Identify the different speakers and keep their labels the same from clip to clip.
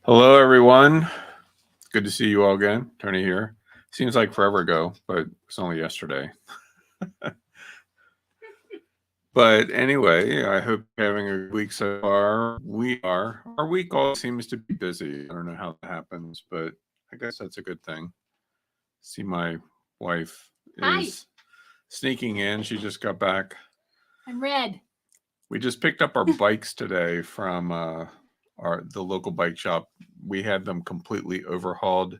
Speaker 1: Hello, everyone. Good to see you all again. Tony here. Seems like forever ago, but it's only yesterday. But anyway, I hope you're having a good week so far. We are. Our week always seems to be busy. I don't know how that happens, but I guess that's a good thing. See, my wife
Speaker 2: Hi.
Speaker 1: is sneaking in. She just got back.
Speaker 2: I'm red.
Speaker 1: We just picked up our bikes today from the local bike shop. We had them completely overhauled.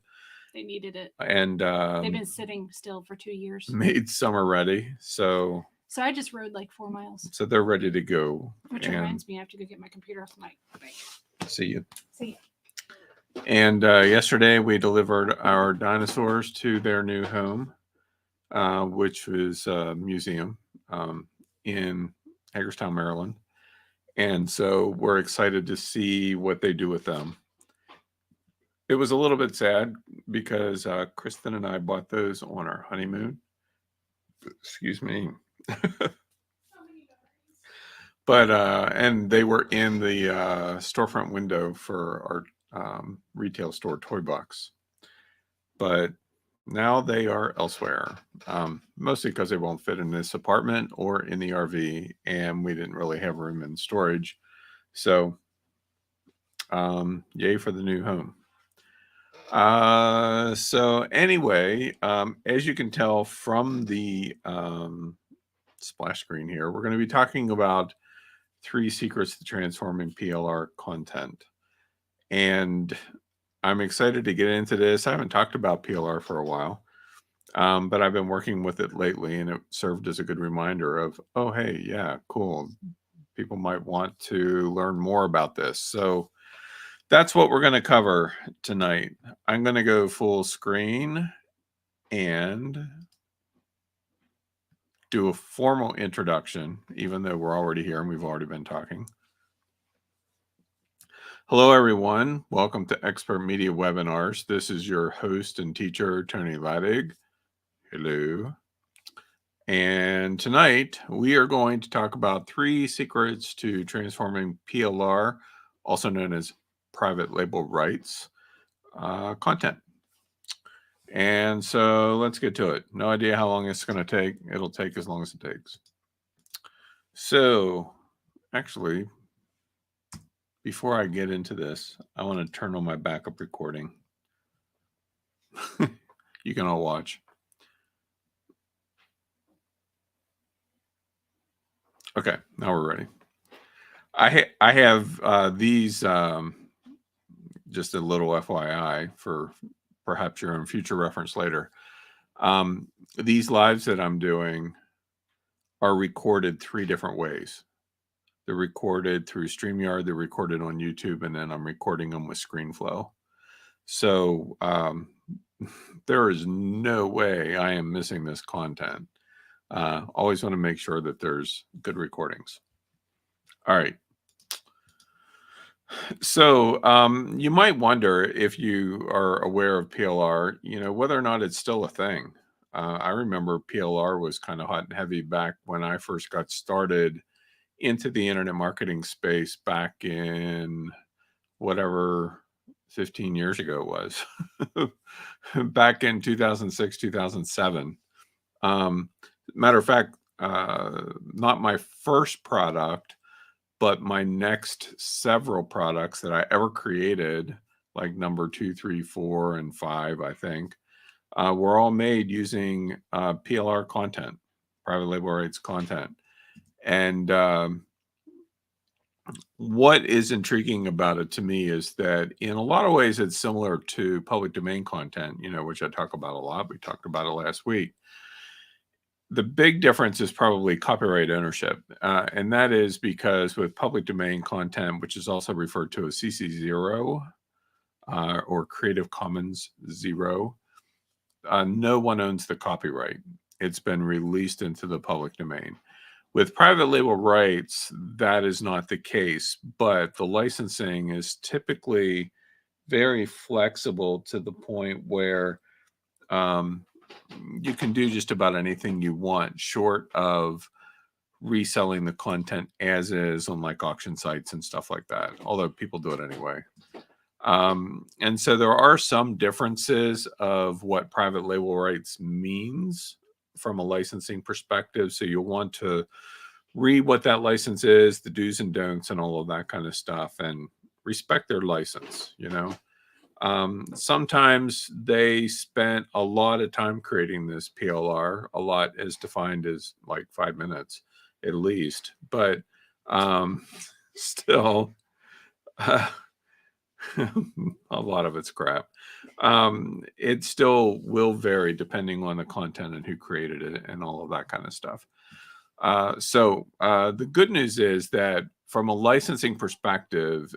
Speaker 2: They needed it.
Speaker 1: And
Speaker 2: they've been sitting still for 2 years.
Speaker 1: Made summer ready. So
Speaker 2: I just rode like 4 miles.
Speaker 1: So they're ready to go.
Speaker 2: Which reminds me, I have to go get my computer off my bike.
Speaker 1: See you.
Speaker 2: See ya.
Speaker 1: And yesterday we delivered our dinosaurs to their new home, which was a museum in Hagerstown, Maryland. And so we're excited to see what they do with them. It was a little bit sad because Kristen and I bought those on our honeymoon. Excuse me. But and they were in the storefront window for our retail store Toy Box. But now they are elsewhere, mostly because they won't fit in this apartment or in the RV, and we didn't really have room in storage. So yay for the new home. So anyway, as you can tell from the splash screen here, we're going to be talking about 3 secrets to transforming PLR content. And I'm excited to get into this. I haven't talked about PLR for a while, but I've been working with it lately, and it served as a good reminder of, oh, hey, yeah, cool. People might want to learn more about this. So that's what we're going to cover tonight. I'm going to go full screen and do a formal introduction, even though we're already here and we've already been talking. Hello, everyone. Welcome to Expert Media Webinars. This is your host and teacher, Tony Ladig. Hello. And tonight, we are going to talk about 3 secrets to transforming PLR, also known as private label rights, content. And so let's get to it. No idea how long it's going to take. It'll take as long as it takes. So actually, before I get into this, I want to turn on my backup recording. You can all watch. Okay, now we're ready. I have these, just a little FYI for perhaps your own future reference later. These lives that I'm doing are recorded 3 different ways. They're recorded through StreamYard, they're recorded on YouTube, and then I'm recording them with ScreenFlow. So there is no way I am missing this content. Always want to make sure that there's good recordings. All right. So you might wonder, if you are aware of PLR, whether or not it's still a thing. I remember PLR was kind of hot and heavy back when I first got started into the internet marketing space back in whatever 15 years ago it was. Back in 2006, 2007. Matter of fact, not my first product, but my next several products that I ever created, like number 2, 3, 4, and 5, I think, were all made using PLR content, private label rights content. And what is intriguing about it to me is that in a lot of ways it's similar to public domain content, which I talk about a lot. We talked about it last week. The big difference is probably copyright ownership. And that is because with public domain content, which is also referred to as CC0 or Creative Commons 0, no one owns the copyright. It's been released into the public domain. With private label rights, that is not the case, but the licensing is typically very flexible to the point where you can do just about anything you want, short of reselling the content as is on like auction sites and stuff like that, although people do it anyway. And so there are some differences of what private label rights means from a licensing perspective. So you'll want to read what that license is, the do's and don'ts, and all of that kind of stuff, and respect their license. Sometimes they spent a lot of time creating this PLR. A lot is defined as like 5 minutes at least, but still, uh, a lot of it's crap. It still will vary depending on the content and who created it and all of that kind of stuff. The good news is that from a licensing perspective,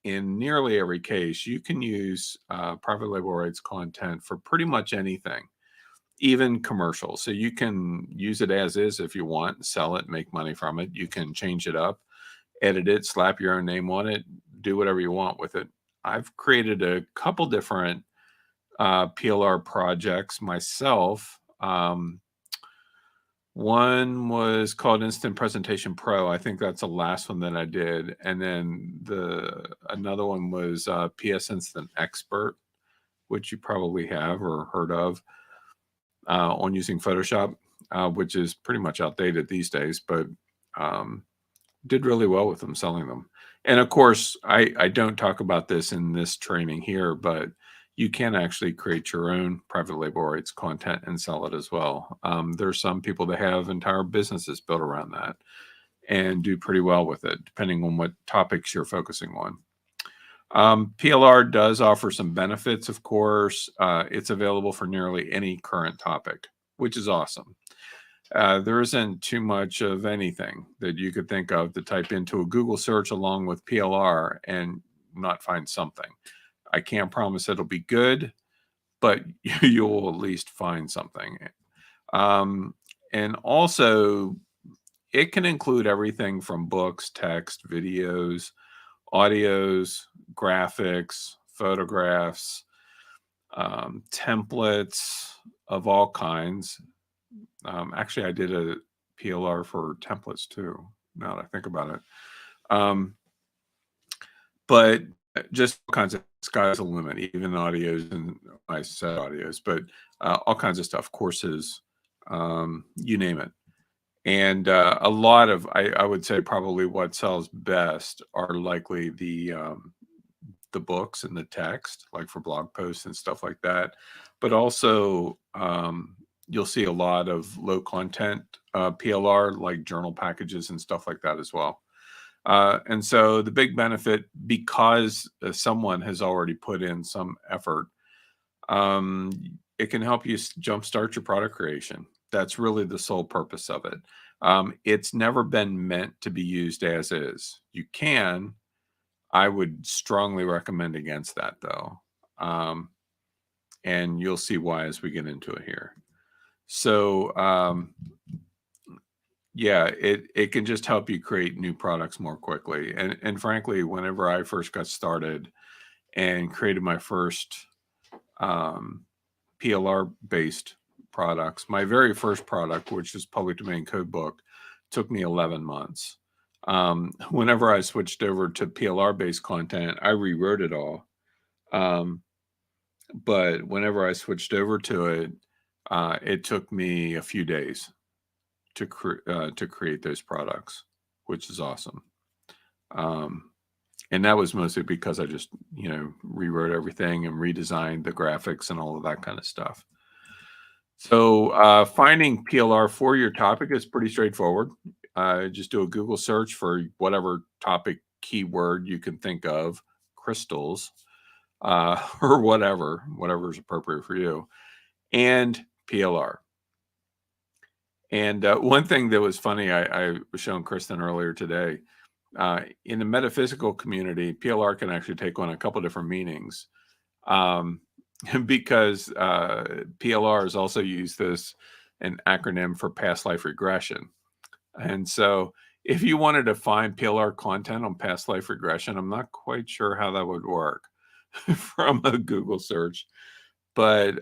Speaker 1: in nearly every case, you can use private label rights content for pretty much anything, even commercial. So you can use it as is if you want, sell it, make money from it. You can change it up, edit it, slap your own name on it, do whatever you want with it. I've created a couple different PLR projects myself. One was called Instant Presentation Pro. I think that's the last one that I did. And then another one was PS Instant Expert, which you probably have or heard of on using Photoshop, which is pretty much outdated these days, but did really well with them selling them. And of course, I don't talk about this in this training here, but you can actually create your own private label rights content and sell it as well. There's some people that have entire businesses built around that and do pretty well with it, depending on what topics you're focusing on. PLR does offer some benefits, of course. It's available for nearly any current topic, which is awesome. There isn't too much of anything that you could think of to type into a Google search along with PLR and not find something. I can't promise it'll be good, but you'll at least find something. And also, it can include everything from books, text, videos, audios, graphics, photographs, templates of all kinds. Actually, I did a PLR for templates too, now that I think about it. But just all kinds of sky's the limit, even audios, and I said audios, but all kinds of stuff, courses, you name it. And a lot of, I would say probably what sells best are likely the books and the text, like for blog posts and stuff like that. But also, you'll see a lot of low content PLR, like journal packages and stuff like that as well. And so the big benefit, because someone has already put in some effort, it can help you jumpstart your product creation. That's really the sole purpose of it. It's never been meant to be used as is. You can. I would strongly recommend against that, though. And you'll see why as we get into it here. So, yeah, it can just help you create new products more quickly. And frankly, whenever I first got started and created my first PLR based products, my very first product, which is public domain code book, took me 11 months. Whenever I switched over to PLR based content, I rewrote it all. But whenever I switched over to it, it took me a few days to create those products, which is awesome. And that was mostly because I just, rewrote everything and redesigned the graphics and all of that kind of stuff. So finding PLR for your topic is pretty straightforward. Just do a Google search for whatever topic keyword you can think of, crystals, or whatever is appropriate for you, and PLR. And one thing that was funny, I was showing Kristen earlier today, in the metaphysical community, PLR can actually take on a couple different meanings, because PLR is also used as an acronym for past life regression. And so if you wanted to find PLR content on past life regression, I'm not quite sure how that would work from a Google search, but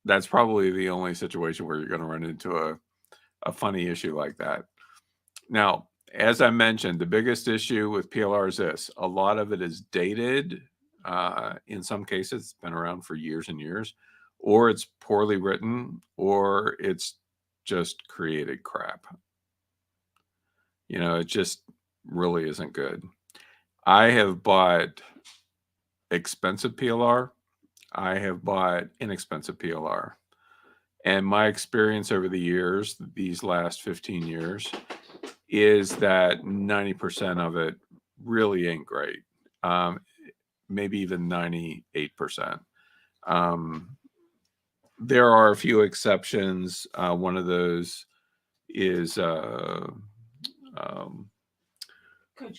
Speaker 1: that's probably the only situation where you're going to run into a funny issue like that. Now, as I mentioned, the biggest issue with PLR is this: a lot of it is dated. In some cases, it's been around for years and years, or it's poorly written, or it's just created crap. It just really isn't good. I have bought expensive PLR. I have bought inexpensive PLR. And my experience over the years, these last 15 years, is that 90% of it really ain't great. Maybe even 98%. There are a few exceptions. One of those is
Speaker 2: Coach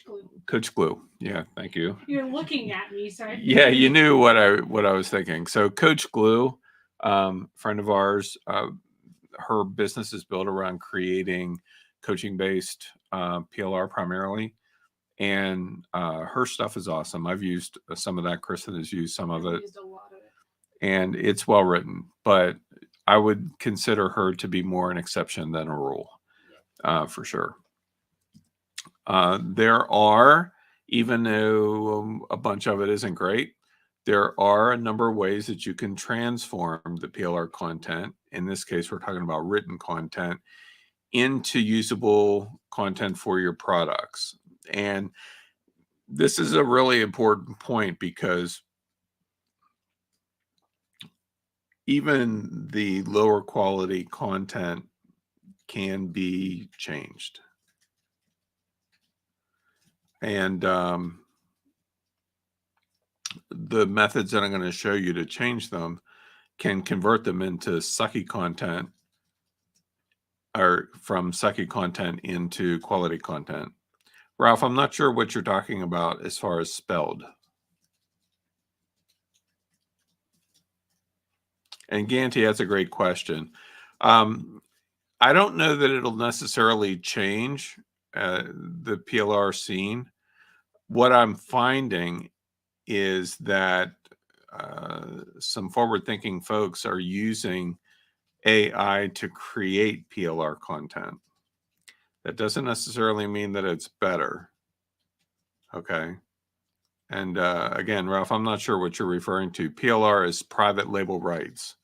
Speaker 2: Glue.
Speaker 1: Coach Glue. Yeah, thank you.
Speaker 2: You're looking at me, so
Speaker 1: Yeah, you knew what I was thinking. So Coach Glue, friend of ours, her business is built around creating coaching-based PLR primarily, and her stuff is awesome. I've used some of that. Kristen has used some of it.
Speaker 2: Used a lot of it.
Speaker 1: And it's well written, but I would consider her to be more an exception than a rule, for sure. There are, even though a bunch of it isn't great, there are a number of ways that you can transform the PLR content. In this case, we're talking about written content into usable content for your products. And this is a really important point because even the lower quality content can be changed. And the methods that I'm going to show you to change them can convert them into sucky content, or from sucky content into quality content. Ralph, I'm not sure what you're talking about as far as spelled. And Ganti, that's a great question. I don't know that it'll necessarily change the PLR scene. What I'm finding is that some forward-thinking folks are using AI to create PLR content. That doesn't necessarily mean that it's better. Okay. And again, Ralph, I'm not sure what you're referring to. PLR is private label rights,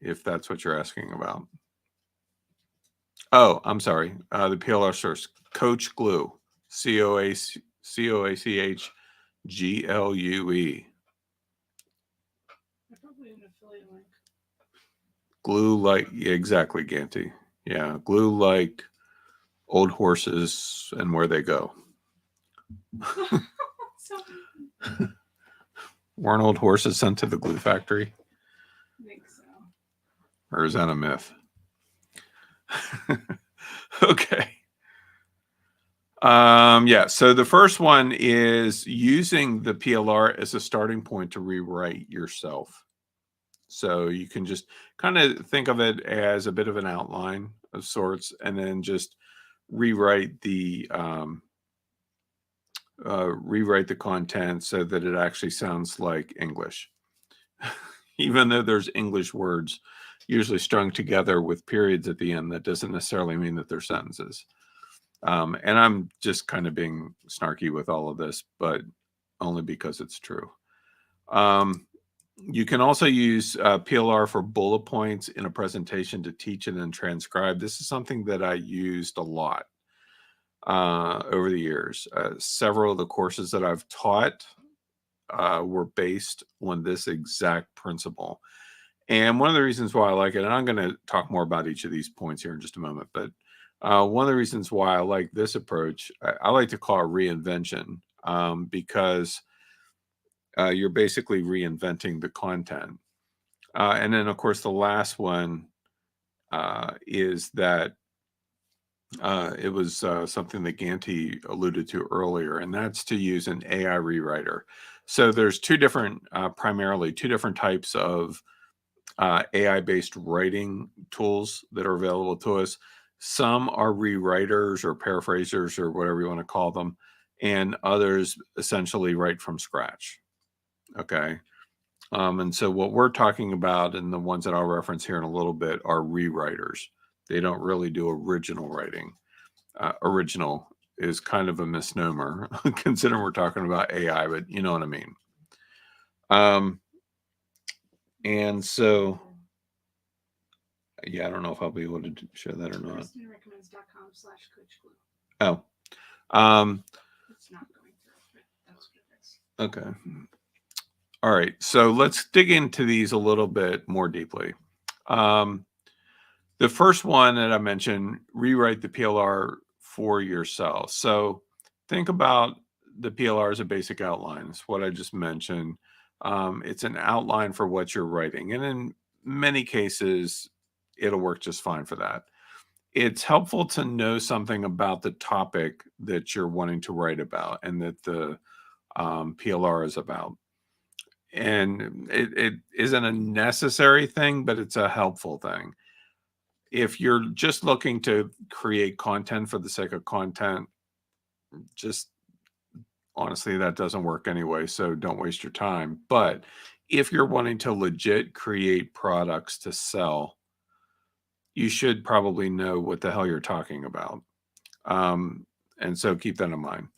Speaker 1: if that's what you're asking about. Oh, I'm sorry. The PLR source, Coach Glue, COACHGLUE.
Speaker 2: Probably an affiliate link.
Speaker 1: Glue like, yeah, exactly, Ganti. Yeah, glue like old horses and where they go. Weren't old horses sent to the glue factory?
Speaker 2: I think so.
Speaker 1: Or is that a myth? Okay. Yeah, so the first one is using the PLR as a starting point to rewrite yourself. So you can just kind of think of it as a bit of an outline of sorts, and then just rewrite the content so that it actually sounds like English. Even though there's English words usually strung together with periods at the end, that doesn't necessarily mean that they're sentences. And I'm just kind of being snarky with all of this, but only because it's true. You can also use PLR for bullet points in a presentation to teach and then transcribe. This is something that I used a lot over the years. Several of the courses that I've taught were based on this exact principle. And one of the reasons why I like it, and I'm going to talk more about each of these points here in just a moment, but one of the reasons why I like this approach, I like to call it reinvention, because you're basically reinventing the content. And then, of course, the last one is that it was something that Ganti alluded to earlier, and that's to use an AI rewriter. So there's primarily two different types of AI-based writing tools that are available to us. Some are rewriters or paraphrasers or whatever you want to call them, and others essentially write from scratch. Okay. And so what we're talking about, and the ones that I'll reference here in a little bit, are rewriters. They don't really do original writing, original is kind of a misnomer, considering we're talking about AI, but you know what I mean. And so, yeah, I don't know if I'll be able to show that or not.
Speaker 2: Kristen recommends.com/coach glue.
Speaker 1: Oh,
Speaker 2: It's not going through, but that's what it is.
Speaker 1: okay. All right. So let's dig into these a little bit more deeply. The first one that I mentioned, rewrite the PLR for yourself. So think about the PLR as a basic outline. It's what I just mentioned. It's an outline for what you're writing. And in many cases, it'll work just fine for that. It's helpful to know something about the topic that you're wanting to write about and that the PLR is about. And it isn't a necessary thing, but it's a helpful thing. If you're just looking to create content for the sake of content, just honestly, that doesn't work anyway. So don't waste your time. But if you're wanting to legit create products to sell, you should probably know what the hell you're talking about. And so keep that in mind.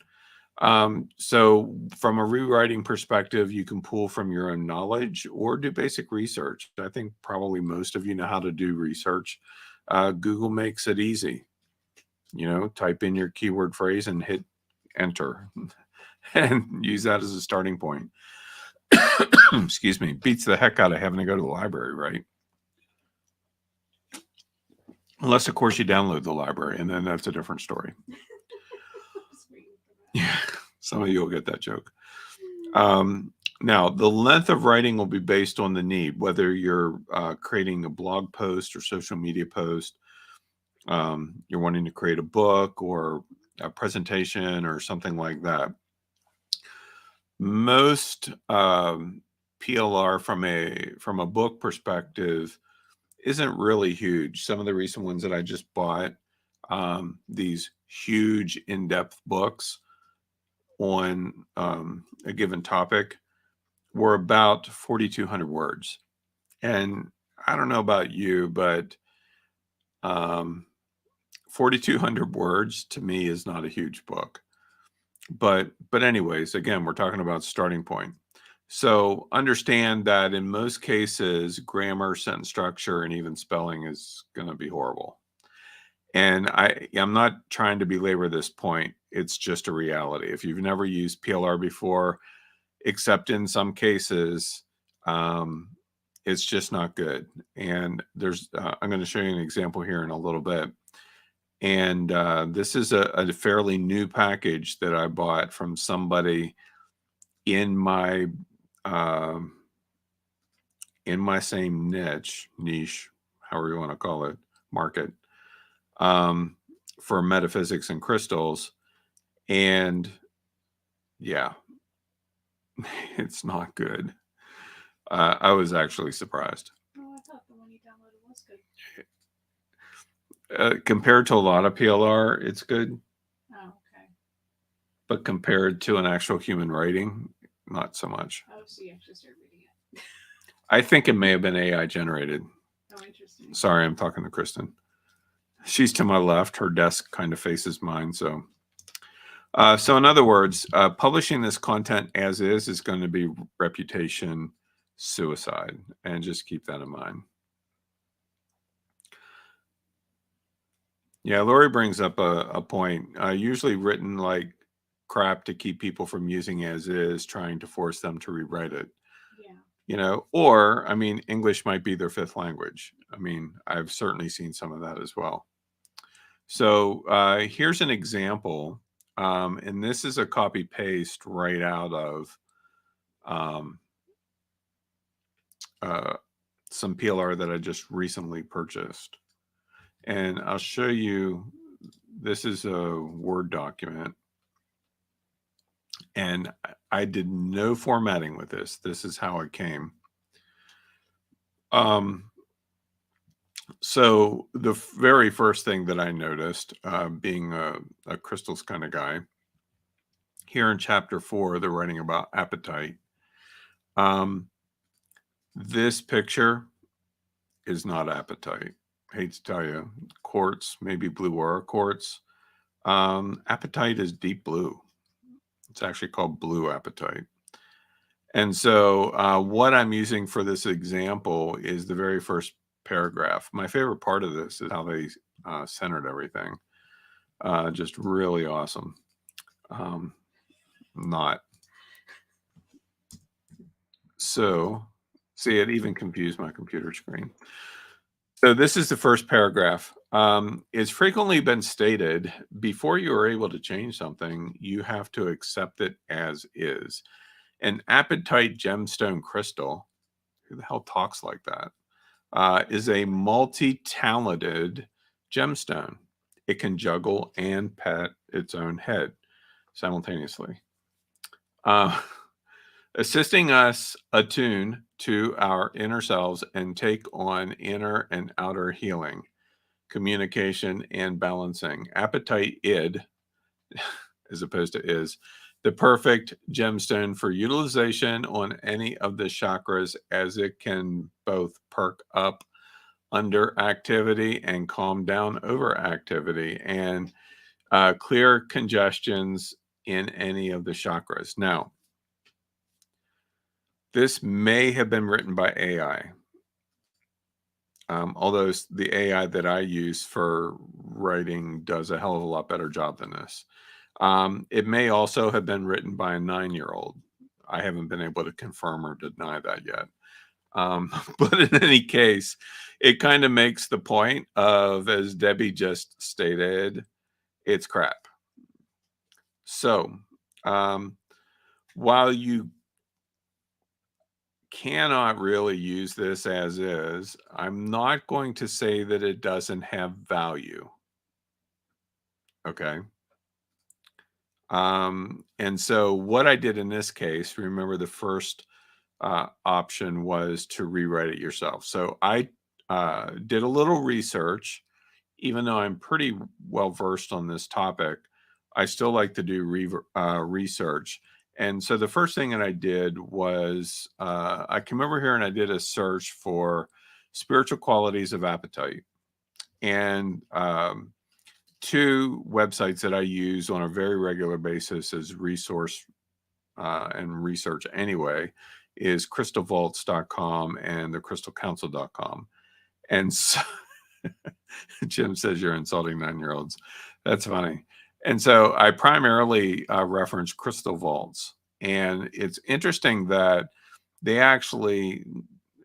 Speaker 1: So from a rewriting perspective, you can pull from your own knowledge or do basic research. I think probably most of you know how to do research. Google makes it easy. Type in your keyword phrase and hit enter and use that as a starting point. Excuse me. Beats the heck out of having to go to the library, right? Unless, of course, you download the library, and then that's a different story. Yeah, some of you will get that joke. Now, the length of writing will be based on the need, whether you're creating a blog post or social media post, you're wanting to create a book or a presentation or something like that. Most PLR from a book perspective isn't really huge. Some of the recent ones that I just bought, these huge in-depth books on a given topic, were about 4,200 words. And I don't know about you, but 4,200 words to me is not a huge book. But anyways, again, we're talking about starting point. So understand that in most cases, grammar, sentence structure, and even spelling is going to be horrible. And I'm not trying to belabor this point. It's just a reality. If you've never used PLR before, except in some cases, it's just not good. And I'm going to show you an example here in a little bit. And this is a fairly new package that I bought from somebody in my same niche, however you want to call it, market, for metaphysics and crystals. And yeah, it's not good. I was actually surprised.
Speaker 2: Oh, I thought the one you downloaded was good.
Speaker 1: Compared to a lot of PLR, it's good.
Speaker 2: Oh, okay.
Speaker 1: But compared to an actual human writing, not so much.
Speaker 2: Oh, so you actually started reading it.
Speaker 1: I think it may have been AI generated.
Speaker 2: Oh, interesting.
Speaker 1: Sorry, I'm talking to Kristen. She's to my left. Her desk kind of faces mine. So in other words, publishing this content as is going to be reputation suicide. And just keep that in mind. Yeah, Lori brings up a point. Usually written like crap to keep people from using as is, trying to force them to rewrite it.
Speaker 2: Yeah.
Speaker 1: Or, I mean, English might be their fifth language. I mean, I've certainly seen some of that as well. So here's an example. And this is a copy paste right out of some PLR that I just recently purchased. And I'll show you, this is a Word document. And I did no formatting with this. This is how it came. So the very first thing that I noticed, being a crystals kind of guy, here in chapter 4, they're writing about appetite. This picture is not appetite. Hate to tell you, quartz, maybe blue aura quartz. Appetite is deep blue. It's actually called blue appetite. And so what I'm using for this example is the very first paragraph. My favorite part of this is how they centered everything. Just really awesome. Not. So, see, it even confused my computer screen. So this is the first paragraph. It's frequently been stated, before you are able to change something, you have to accept it as is. An apatite gemstone crystal, who the hell talks like that, is a multi-talented gemstone. It can juggle and pat its own head simultaneously, assisting us attune to our inner selves and take on inner and outer healing, communication, and balancing. Appetite id, as opposed to is, the perfect gemstone for utilization on any of the chakras, as it can both perk up under activity and calm down over activity, and clear congestions in any of the chakras. Now, this may have been written by AI, although the AI that I use for writing does a hell of a lot better job than this. It may also have been written by a 9-year-old. I haven't been able to confirm or deny that yet. But in any case, it kind of makes the point of, as Debbie just stated, it's crap. So, while you cannot really use this as is, I'm not going to say that it doesn't have value. Okay. And so what I did in this case, remember the first option was to rewrite it yourself. So I did a little research. Even though I'm pretty well versed on this topic, I still like to do research. And so the first thing that I did was I came over here and I did a search for spiritual qualities of appetite. And two websites that I use on a very regular basis as resource and research anyway is crystalvaults.com and thecrystalcouncil.com. And so Jim says you're insulting 9-year-olds. That's funny. And so I primarily reference Crystal Vaults. And it's interesting that they actually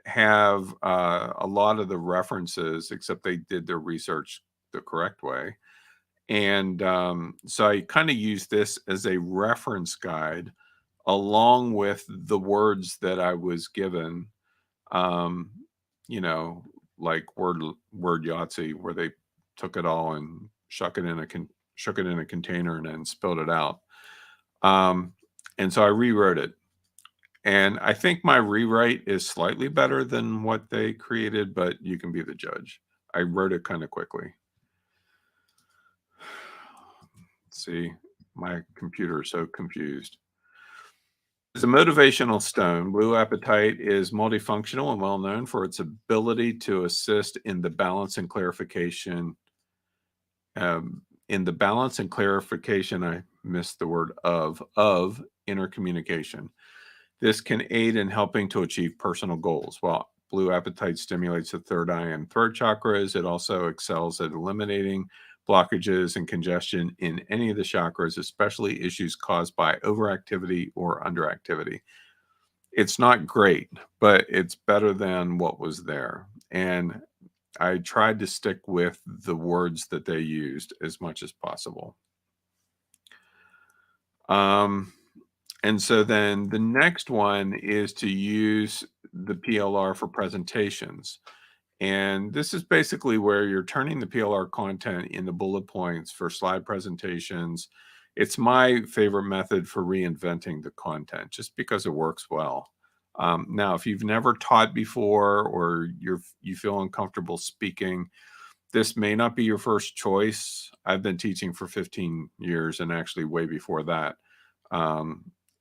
Speaker 1: have a lot of the references, except they did their research the correct way. And so I kind of use this as a reference guide along with the words that I was given, um, you know, like word Yahtzee, where they took it all and shook it in a container and then spilled it out. And so I rewrote it. And I think my rewrite is slightly better than what they created, but you can be the judge. I wrote it kind of quickly. See, my computer is so confused. As a motivational stone, blue apatite is multifunctional and well known for its ability to assist in the balance and clarification. I missed the word of inner communication. This can aid in helping to achieve personal goals. While blue apatite stimulates the third eye and throat chakras, it also excels at eliminating blockages and congestion in any of the chakras, especially issues caused by overactivity or underactivity. It's not great, but it's better than what was there. And I tried to stick with the words that they used as much as possible. And so then the next one is to use the PLR for presentations. And this is basically where you're turning the PLR content into bullet points for slide presentations. It's my favorite method for reinventing the content just because it works well. Now, if you've never taught before or you feel uncomfortable speaking, this may not be your first choice. I've been teaching for 15 years and actually way before that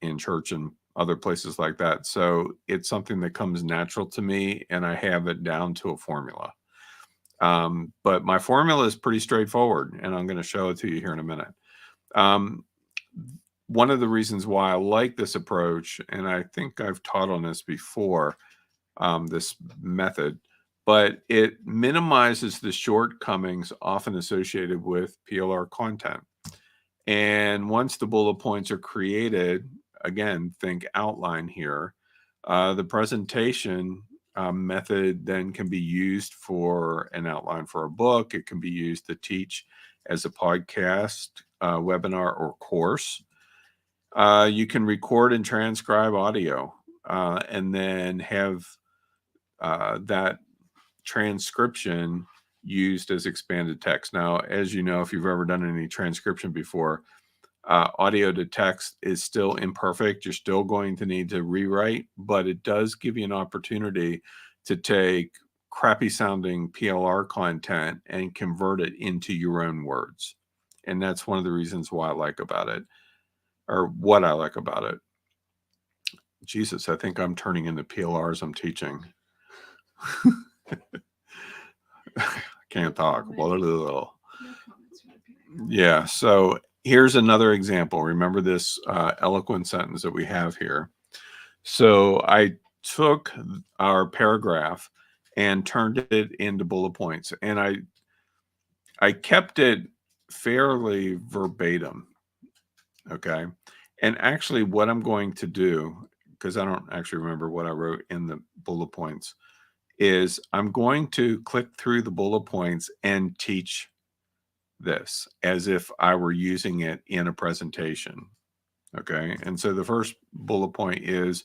Speaker 1: in church and other places like that. So it's something that comes natural to me and I have it down to a formula. But my formula is pretty straightforward, and I'm going to show it to you here in a minute. One of the reasons why I like this approach, and I think I've taught on this before, this method, but it minimizes the shortcomings often associated with PLR content. And once the bullet points are created, again, think outline here, the presentation method then can be used for an outline for a book. It can be used to teach as a podcast, webinar, or course. You can record and transcribe audio and then have that transcription used as expanded text. Now, as you know, if you've ever done any transcription before, audio to text is still imperfect. You're still going to need to rewrite, but it does give you an opportunity to take crappy sounding PLR content and convert it into your own words. And that's one of the reasons why I like about it, or what I like about it. Jesus, I think I'm turning into PLRs I'm teaching. Can't talk. Yeah, so here's another example. Remember this eloquent sentence that we have here. So I took our paragraph and turned it into bullet points, and I kept it fairly verbatim. Okay. And actually what I'm going to do, because I don't actually remember what I wrote in the bullet points, is I'm going to click through the bullet points and teach this as if I were using it in a presentation. Okay. And so the first bullet point is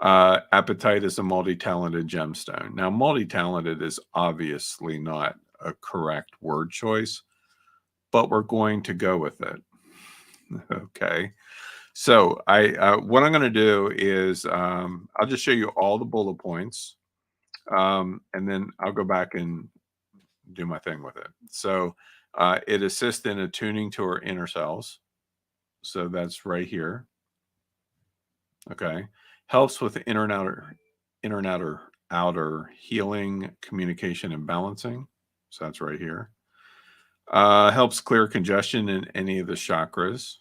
Speaker 1: appetite is a multi-talented gemstone. Now, multi-talented is obviously not a correct word choice, but we're going to go with it. Okay. So what I'm going to do is I'll just show you all the bullet points, and then I'll go back and do my thing with it. So it assists in attuning to our inner selves. So that's right here. Okay. Helps with inner and outer healing, communication, and balancing. So that's right here. Helps clear congestion in any of the chakras.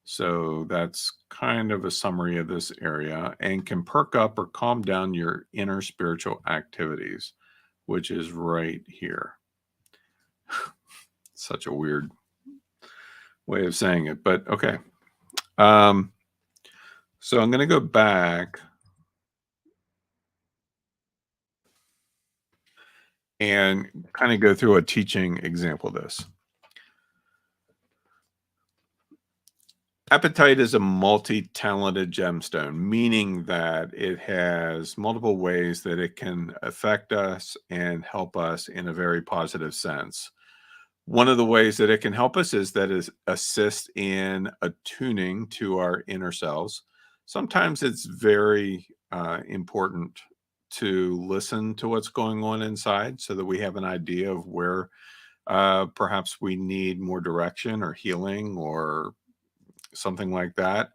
Speaker 1: So that's kind of a summary of this area, and can perk up or calm down your inner spiritual activities, which is right here. Such a weird way of saying it, but okay. So I'm going to go back and kind of go through a teaching example of this. Appetite is a multi-talented gemstone, meaning that it has multiple ways that it can affect us and help us in a very positive sense. One of the ways that it can help us is that it assists in attuning to our inner selves. Sometimes it's very important to listen to what's going on inside so that we have an idea of where perhaps we need more direction or healing or something like that.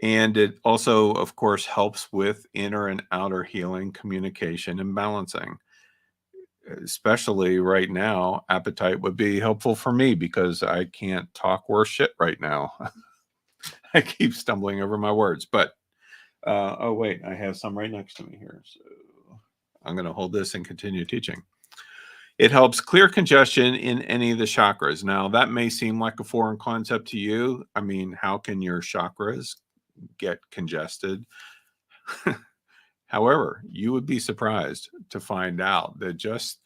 Speaker 1: And it also, of course, helps with inner and outer healing, communication, and balancing. Especially right now, appetite would be helpful for me because I can't talk worse shit right now. I keep stumbling over my words, but oh wait, I have some right next to me here. So I'm going to hold this and continue teaching. It helps clear congestion in any of the chakras. Now, that may seem like a foreign concept to you. I mean, how can your chakras get congested? However, you would be surprised to find out that just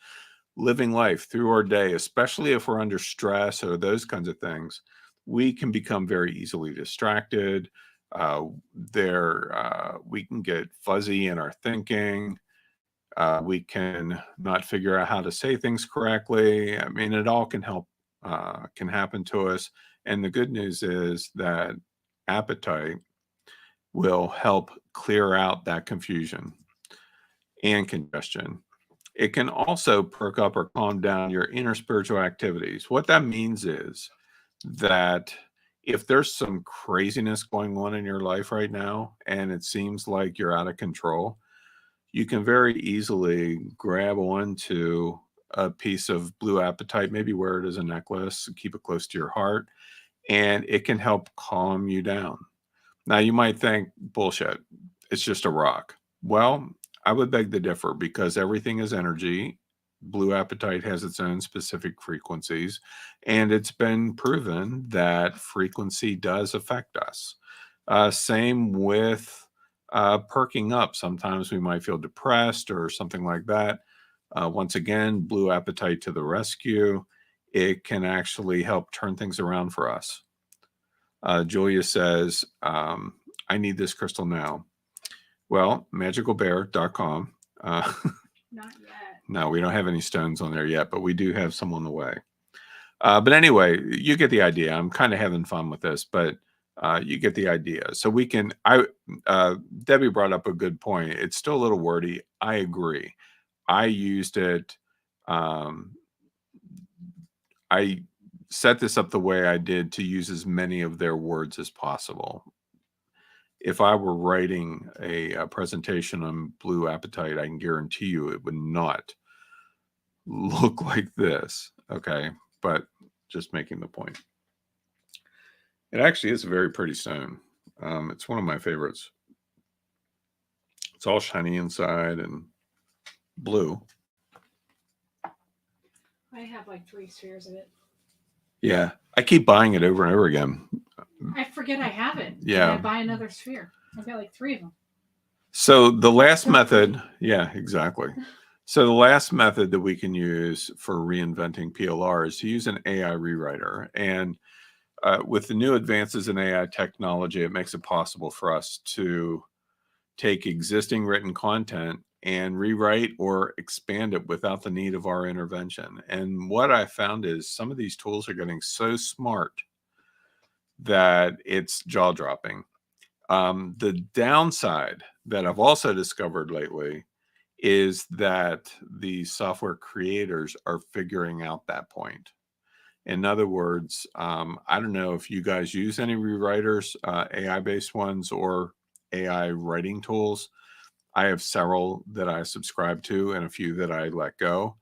Speaker 1: living life through our day, especially if we're under stress or those kinds of things, we can become very easily distracted. We can get fuzzy in our thinking. We can not figure out how to say things correctly. I mean, it all can happen to us. And the good news is that appetite will help clear out that confusion and congestion. It can also perk up or calm down your inner spiritual activities. What that means is that if there's some craziness going on in your life right now and it seems like you're out of control, you can very easily grab onto a piece of blue apatite, maybe wear it as a necklace, keep it close to your heart, and it can help calm you down. Now, you might think, bullshit, it's just a rock. Well, I would beg to differ because everything is energy. Blue apatite has its own specific frequencies, and it's been proven that frequency does affect us. Same with perking up. Sometimes we might feel depressed or something like that. Once again, blue apatite to the rescue. It can actually help turn things around for us. Julia says, I need this crystal now. Well, magicalbear.com.
Speaker 2: Not yet.
Speaker 1: No, we don't have any stones on there yet, but we do have some on the way. But anyway, you get the idea. I'm kind of having fun with this, but you get the idea. So we can, Debbie brought up a good point. It's still a little wordy. I agree. I used it. I set this up the way I did to use as many of their words as possible. If I were writing a presentation on blue apatite, I can guarantee you it would not look like this. Okay, but just making the point. It actually is a very pretty stone. It's one of my favorites. It's all shiny inside and blue.
Speaker 2: I have like 3 spheres of it.
Speaker 1: Yeah, I keep buying it over and over again.
Speaker 2: I forget I have it.
Speaker 1: Yeah.
Speaker 2: And I buy another sphere. I've got like 3 of them.
Speaker 1: So the last method, yeah, exactly. So the last method that we can use for reinventing PLR is to use an AI rewriter. And with the new advances in AI technology, it makes it possible for us to take existing written content and rewrite or expand it without the need of our intervention. And what I found is some of these tools are getting so smart that it's jaw-dropping. The downside that I've also discovered lately is that the software creators are figuring out that point. In other words, I don't know if you guys use any rewriters, AI-based ones or AI writing tools. I have several that I subscribe to and a few that I let go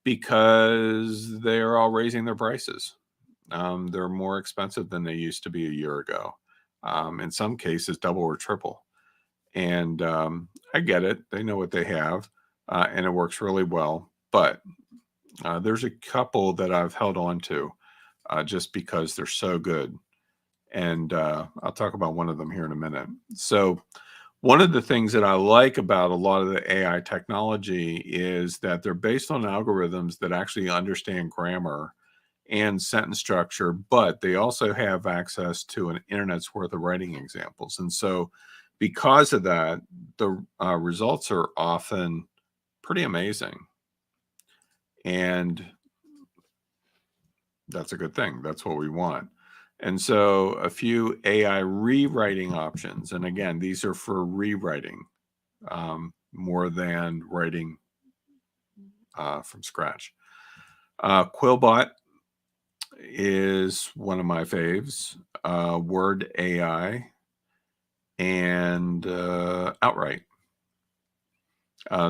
Speaker 1: because they're all raising their prices. They're more expensive than they used to be a year ago. In some cases, double or triple. And I get it. They know what they have, and it works really well. But there's a couple that I've held on to just because they're so good. And I'll talk about one of them here in a minute. So one of the things that I like about a lot of the AI technology is that they're based on algorithms that actually understand grammar and sentence structure, but they also have access to an internet's worth of writing examples. And so because of that, the results are often pretty amazing. And that's a good thing. That's what we want. And so a few AI rewriting options. And again, these are for rewriting more than writing from scratch. Quillbot is one of my faves. Word AI and Outright.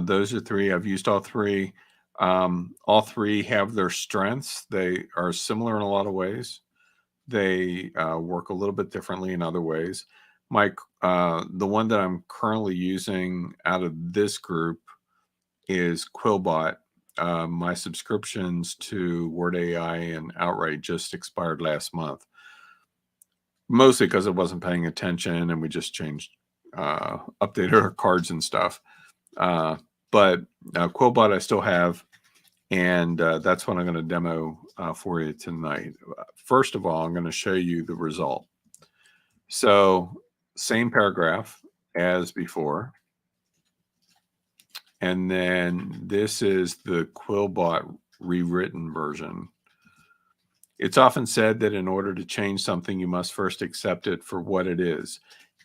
Speaker 1: Those are 3. I've used all 3. All 3 have their strengths. They are similar in a lot of ways. They work a little bit differently in other ways. The one that I'm currently using out of this group is Quillbot. My subscriptions to Word AI and Outright just expired last month, mostly because I wasn't paying attention and we just updated our cards and stuff. But Quillbot I still have, and that's what I'm going to demo for you tonight. First of all, I'm going to show you the result. So same paragraph as before. And then this is the Quillbot rewritten version. It's often said that in order to change something, you must first accept it for what it is.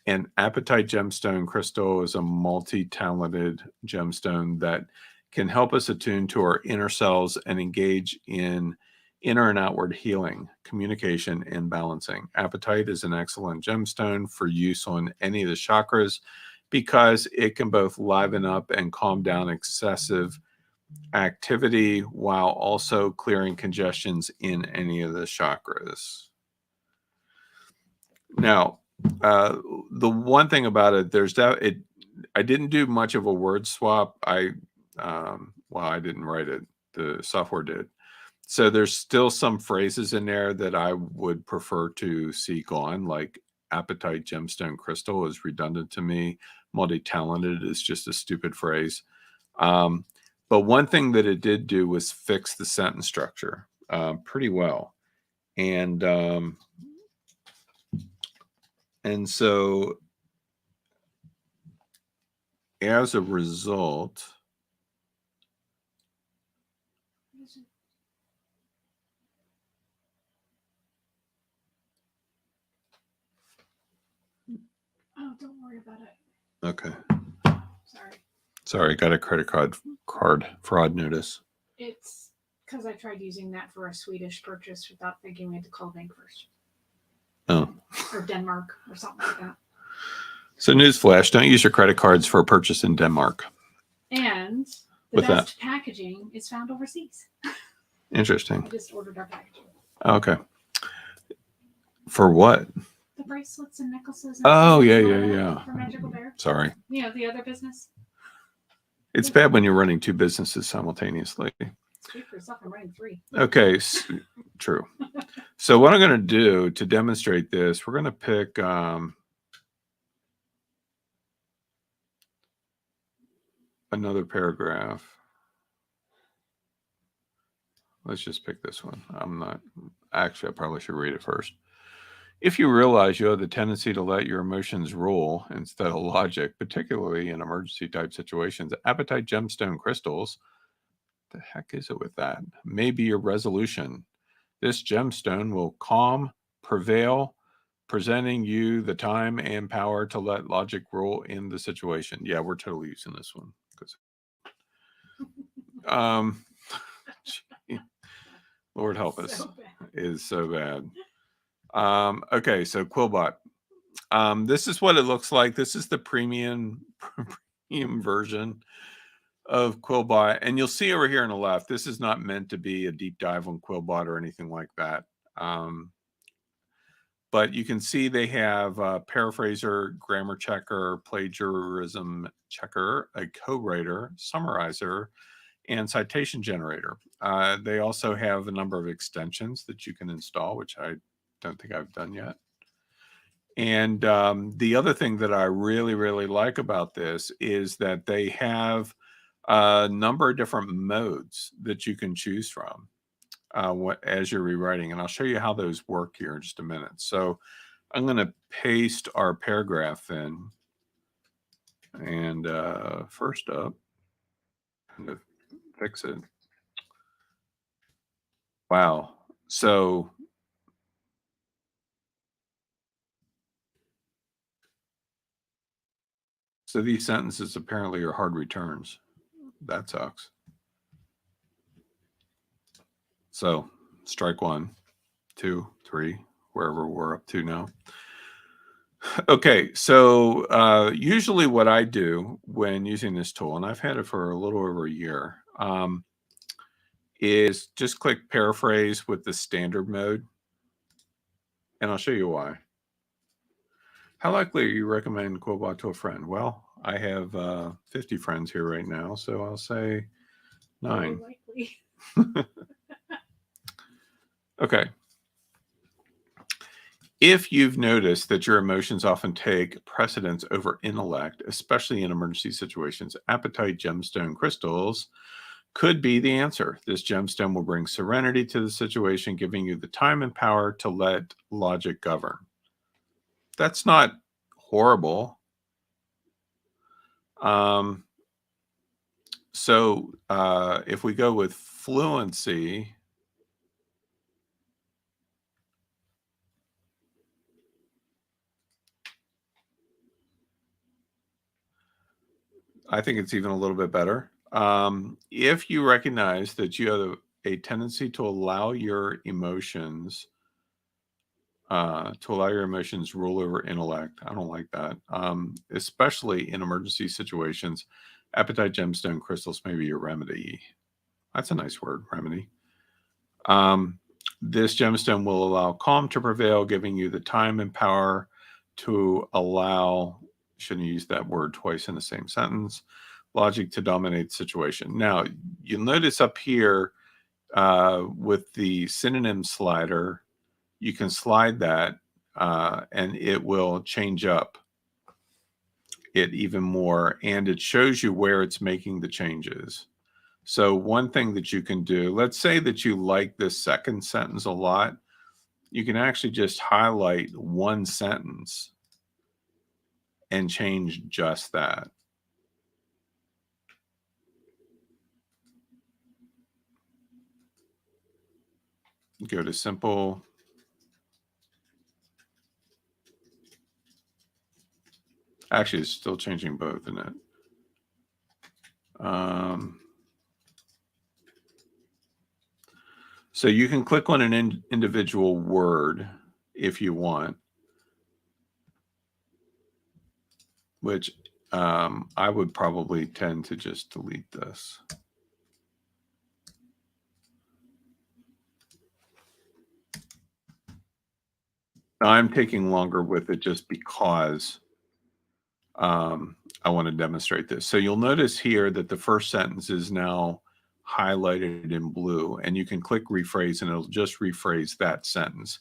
Speaker 1: An apatite gemstone crystal is a multi-talented gemstone that can help us attune to our inner selves and engage in inner and outward healing, communication, and balancing. Apatite is an excellent gemstone for use on any of the chakras because it can both liven up and calm down excessive activity while also clearing congestions in any of the chakras. Now, the one thing about it, I didn't do much of a word swap. I didn't write it. The software did. So there's still some phrases in there that I would prefer to see gone, like appetite gemstone crystal is redundant to me. Multi-talented is just a stupid phrase. But one thing that it did do was fix the sentence structure pretty well. And so as a result,
Speaker 2: oh, don't worry about it.
Speaker 1: Okay.
Speaker 2: Sorry,
Speaker 1: got a credit card fraud notice.
Speaker 2: It's because I tried using that for a Swedish purchase without thinking we had to call bank first.
Speaker 1: Oh.
Speaker 2: Or Denmark or something like that.
Speaker 1: So newsflash, don't use your credit cards for a purchase in Denmark.
Speaker 2: And the best packaging is found overseas.
Speaker 1: Interesting.
Speaker 2: I just ordered our packaging.
Speaker 1: Okay. For what?
Speaker 2: The bracelets and necklaces.
Speaker 1: Oh, yeah.
Speaker 2: For Magical Bear.
Speaker 1: Sorry.
Speaker 2: Yeah, the other business.
Speaker 1: It's bad when you're running two businesses simultaneously.
Speaker 2: It's good for yourself. I'm running 3.
Speaker 1: Okay, true. So what I'm going to do to demonstrate this, we're going to pick another paragraph. Let's just pick this one. I probably should read it first. If you realize you have the tendency to let your emotions rule instead of logic, particularly in emergency type situations, appetite gemstone crystals, the heck is it with that? May be your resolution. This gemstone will calm, prevail, presenting you the time and power to let logic rule in the situation. Yeah, we're totally using this one. Lord help us. Is so bad. Okay, so Quillbot. This is what it looks like. This is the premium version of Quillbot. And you'll see over here on the left, this is not meant to be a deep dive on Quillbot or anything like that. But you can see they have a paraphraser, grammar checker, plagiarism checker, a co-writer, summarizer, and citation generator. They also have a number of extensions that you can install, which I don't think I've done yet. And the other thing that I really, really like about this is that they have a number of different modes that you can choose from as you're rewriting. And I'll show you how those work here in just a minute. So I'm going to paste our paragraph in. And first up, I'm going to fix it. Wow. So these sentences apparently are hard returns. That sucks. So strike 1, 2, 3, wherever we're up to now. Okay, so usually what I do when using this tool, and I've had it for a little over a year, is just click paraphrase with the standard mode. And I'll show you why. How likely are you recommend Quillbot to a friend? Well, I have 50 friends here right now, so I'll say 9. Okay. If you've noticed that your emotions often take precedence over intellect, especially in emergency situations, appetite gemstone crystals could be the answer. This gemstone will bring serenity to the situation, giving you the time and power to let logic govern. That's not horrible. So if we go with fluency, I think it's even a little bit better. If you recognize that you have a tendency to allow your emotions to allow your emotions rule over intellect. I don't like that. Especially in emergency situations, appetite gemstone crystals may be your remedy. That's a nice word, remedy. This gemstone will allow calm to prevail, giving you the time and power to allow, shouldn't use that word twice in the same sentence, logic to dominate the situation. Now, you'll notice up here with the synonym slider, you can slide that and it will change up it even more, and it shows you where it's making the changes. So one thing that you can do, let's say that you like this second sentence a lot, you can actually just highlight one sentence and change just that. Go to simple. Actually, it's still changing both, isn't it? So you can click on an individual word if you want, which I would probably tend to just delete this. Now, I'm taking longer with it just because I want to demonstrate this. So you'll notice here that the first sentence is now highlighted in blue, and you can click rephrase and it'll just rephrase that sentence.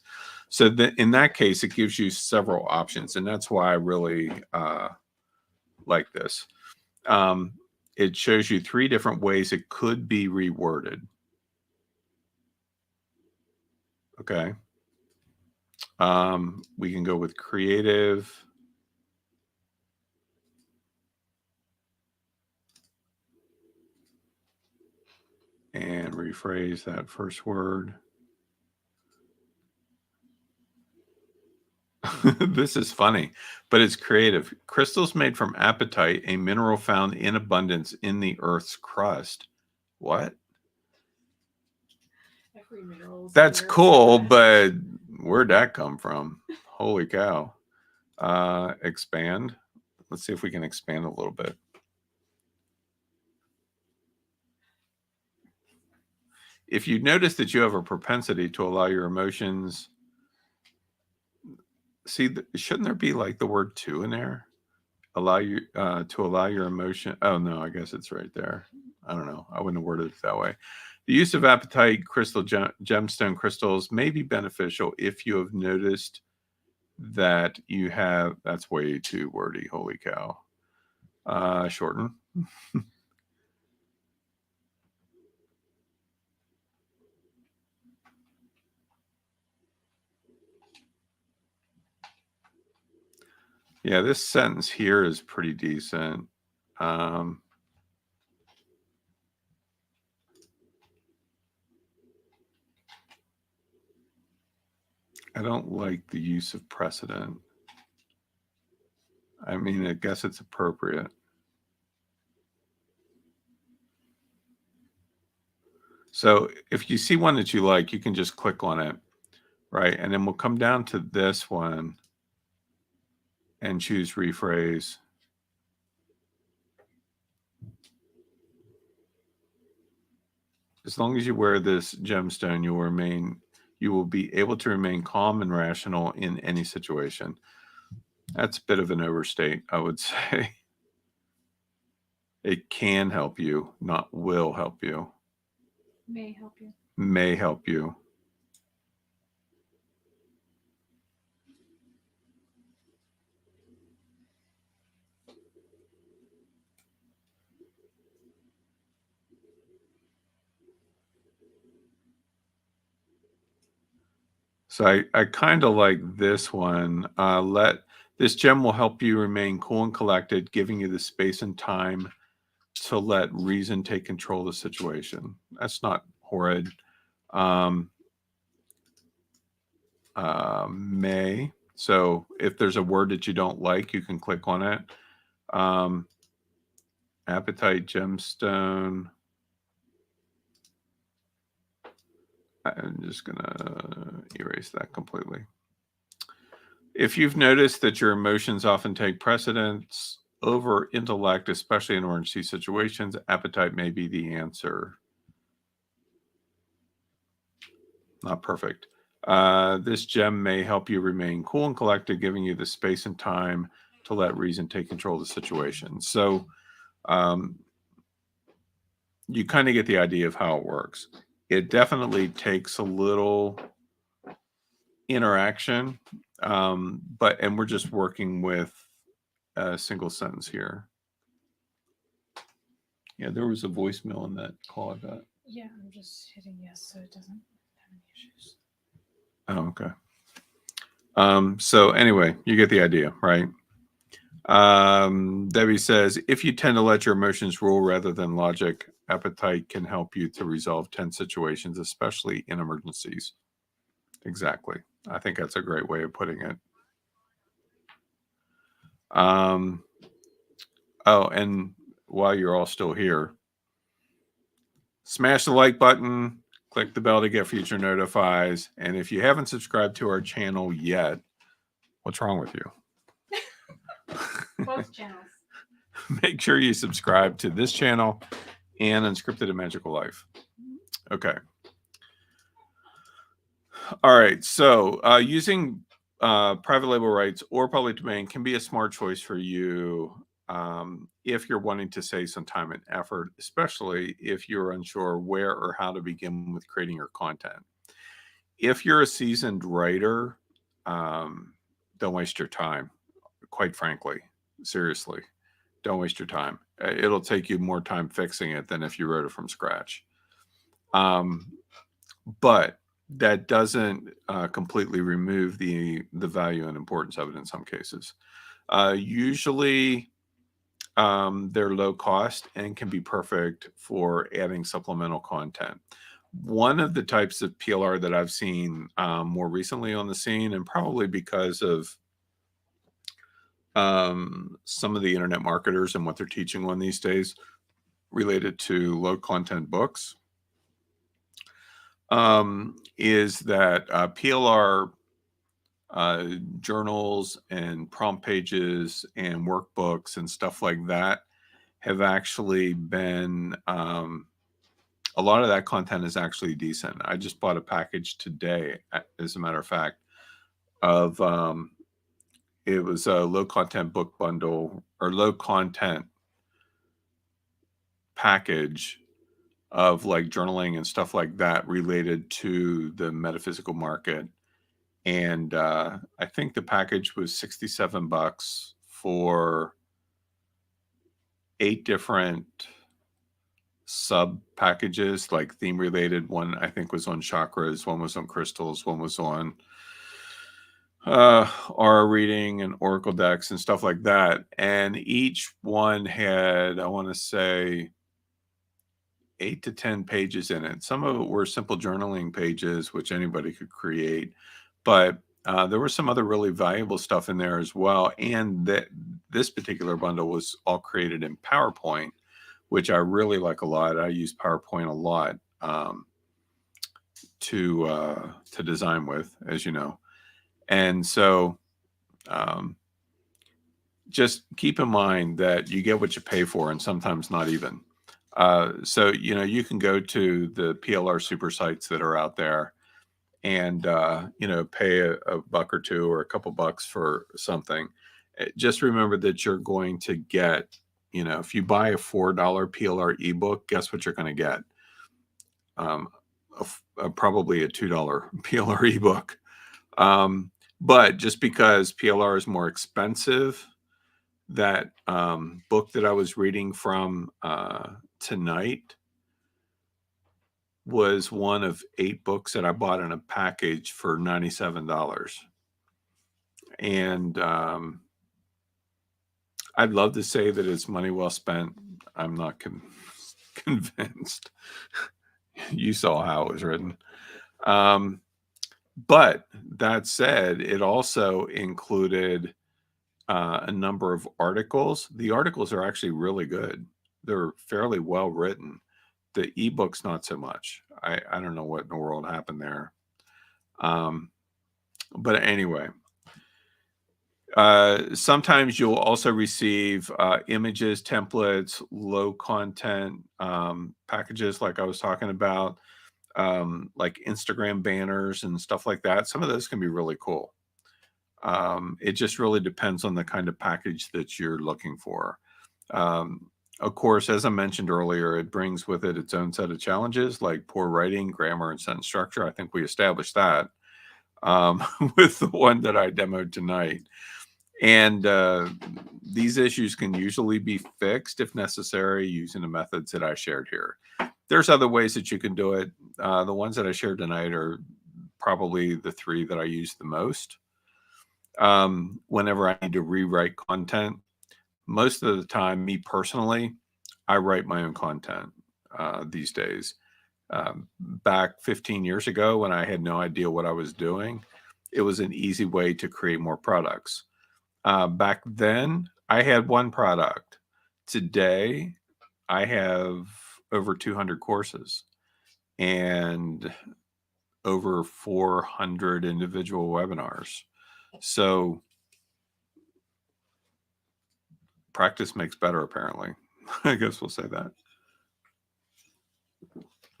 Speaker 1: So in that case, it gives you several options, and that's why I really like this. It shows you 3 different ways it could be reworded. Okay. We can go with creative. And rephrase that first word. This is funny, but it's creative. Crystals made from apatite, a mineral found in abundance in the Earth's crust. What?
Speaker 2: Every mineral's
Speaker 1: That's
Speaker 2: in the Earth's
Speaker 1: cool,
Speaker 2: crust.
Speaker 1: but where'd that come from? Holy cow. Expand. Let's see if we can expand a little bit. If you notice that you have a propensity to allow your emotions, see, shouldn't there be like the word to in there? Allow you to allow your emotion. Oh no, I guess it's right there. I don't know. I wouldn't have worded it that way. The use of apatite crystal gemstone crystals may be beneficial if you have noticed that you have. That's way too wordy. Holy cow. Shorten. Yeah, this sentence here is pretty decent. I don't like the use of precedent. I mean, I guess it's appropriate. So if you see one that you like, you can just click on it, right? And then we'll come down to this one and choose rephrase. As long as you wear this gemstone, you will be able to remain calm and rational in any situation. That's a bit of an overstate, I would say. It can help you, not will help you.
Speaker 2: May help you.
Speaker 1: May help you. So I kind of like this one. This gem will help you remain cool and collected, giving you the space and time to let reason take control of the situation. That's not horrid. May. So if there's a word that you don't like, you can click on it. Appetite gemstone. I'm just gonna erase that completely. If you've noticed that your emotions often take precedence over intellect, especially in emergency situations, appetite may be the answer. Not perfect. This gem may help you remain cool and collected, giving you the space and time to let reason take control of the situation. So you kind of get the idea of how it works. It definitely takes a little interaction, and we're just working with a single sentence here. Yeah, there was a voicemail in that call I got.
Speaker 2: Yeah, I'm just hitting yes so it doesn't have any issues.
Speaker 1: Oh, okay. So anyway, you get the idea, right? Debbie says, if you tend to let your emotions rule rather than logic, appetite can help you to resolve tense situations, especially in emergencies. Exactly. I think that's a great way of putting it. Oh, and while you're all still here, smash the like button, click the bell to get future notifies. And if you haven't subscribed to our channel yet, what's wrong with you?
Speaker 2: Both channels.
Speaker 1: Make sure you subscribe to this channel and Unscripted and Magical Life. Okay. All right. So using private label rights or public domain can be a smart choice for you if you're wanting to save some time and effort, especially if you're unsure where or how to begin with creating your content. If you're a seasoned writer, don't waste your time. Quite frankly, seriously, don't waste your time. It'll take you more time fixing it than if you wrote it from scratch. But that doesn't completely remove the value and importance of it in some cases. Usually, they're low cost and can be perfect for adding supplemental content. One of the types of PLR that I've seen more recently on the scene, and probably because of some of the internet marketers and what they're teaching on these days related to low content books, is that PLR journals and prompt pages and workbooks and stuff like that have actually been a lot of that content is actually decent. I just bought a package today, as a matter of fact, of it was a low content book bundle or low content package of like journaling and stuff like that related to the metaphysical market. And I think the package was $67 for 8 different sub packages, like theme related. One I think was on chakras, one was on crystals, one was on aura reading and oracle decks and stuff like that. And each one had, I want to say, 8 to 10 pages in it. Some of it were simple journaling pages, which anybody could create, but there was some other really valuable stuff in there as well. And this particular bundle was all created in PowerPoint, which I really like a lot. I use PowerPoint a lot to design with, as you know. And so just keep in mind that you get what you pay for, and sometimes not even. So, you can go to the PLR super sites that are out there and, pay a buck or two or a couple bucks for something. Just remember that you're going to get, if you buy a $4 PLR ebook, guess what you're going to get? Probably a $2 PLR ebook. But just because PLR is more expensive, that book that I was reading from tonight was one of 8 books that I bought in a package for $97. And I'd love to say that it's money well spent. I'm not convinced. You saw how it was written. But that said, it also included a number of articles. The articles are actually really good. They're fairly well written. The ebook's not so much. I don't know what in the world happened there. But anyway, Sometimes you'll also receive images, templates, low content packages, like I was talking about, like Instagram banners and stuff like that. Some of those can be really cool. It just really depends on the kind of package that you're looking for. Of course, as I mentioned earlier, it brings with it its own set of challenges like poor writing, grammar, and sentence structure. I think we established that with the one that I demoed tonight. And these issues can usually be fixed if necessary using the methods that I shared here. There's other ways that you can do it. The ones that I shared tonight are probably the three that I use the most. Whenever I need to rewrite content, most of the time, me personally, I write my own content these days. Back 15 years ago, when I had no idea what I was doing, it was an easy way to create more products. Back then, I had one product. Today, I have over 200 courses and over 400 individual webinars. So practice makes better, apparently. I guess we'll say that.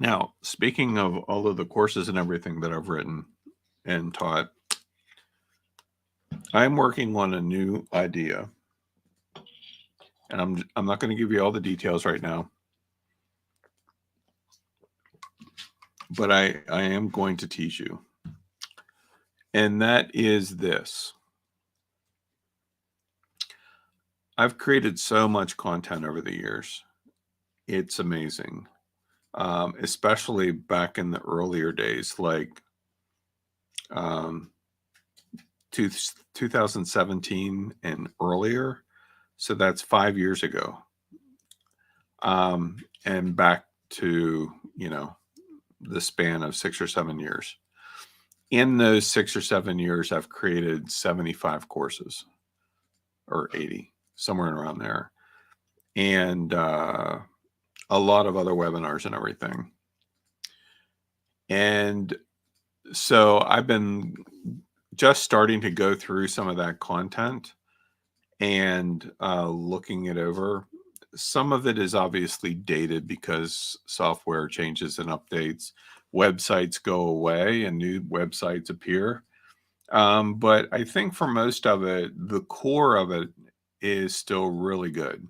Speaker 1: Now, speaking of all of the courses and everything that I've written and taught, I'm working on a new idea. And I'm not going to give you all the details right now. But I am going to teach you. And that is this. I've created so much content over the years. It's amazing. Especially back in the earlier days, like 2017 and earlier. So that's 5 years ago. And back to, the span of 6 or 7 years. In those 6 or 7 years, I've created 75 courses or 80, somewhere around there. And a lot of other webinars and everything. And so I've been just starting to go through some of that content and looking it over. Some of it is obviously dated because software changes and updates. Websites go away and new websites appear. But I think for most of it, the core of it is still really good.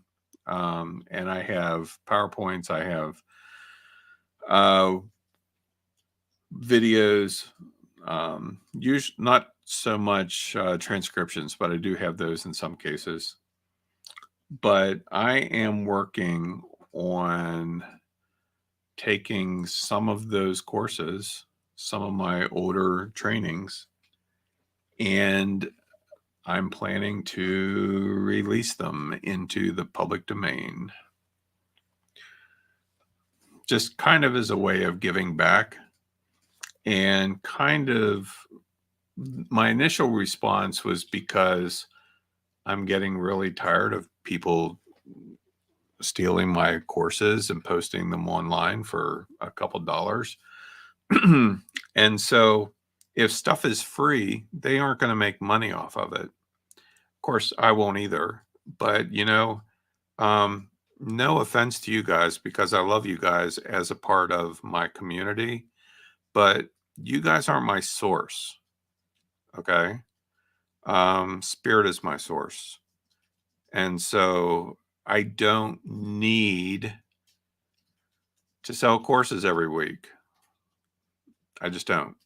Speaker 1: And I have PowerPoints, I have videos, usually not so much transcriptions, but I do have those in some cases. But I am working on taking some of those courses, some of my older trainings, and I'm planning to release them into the public domain. Just kind of as a way of giving back. And kind of my initial response was because I'm getting really tired of people stealing my courses and posting them online for a couple dollars. And so if stuff is free, they aren't going to make money off of it. Of course, I won't either. But, no offense to you guys, because I love you guys as a part of my community, but you guys aren't my source. Okay. Spirit is my source. And so I don't need to sell courses every week. I just don't.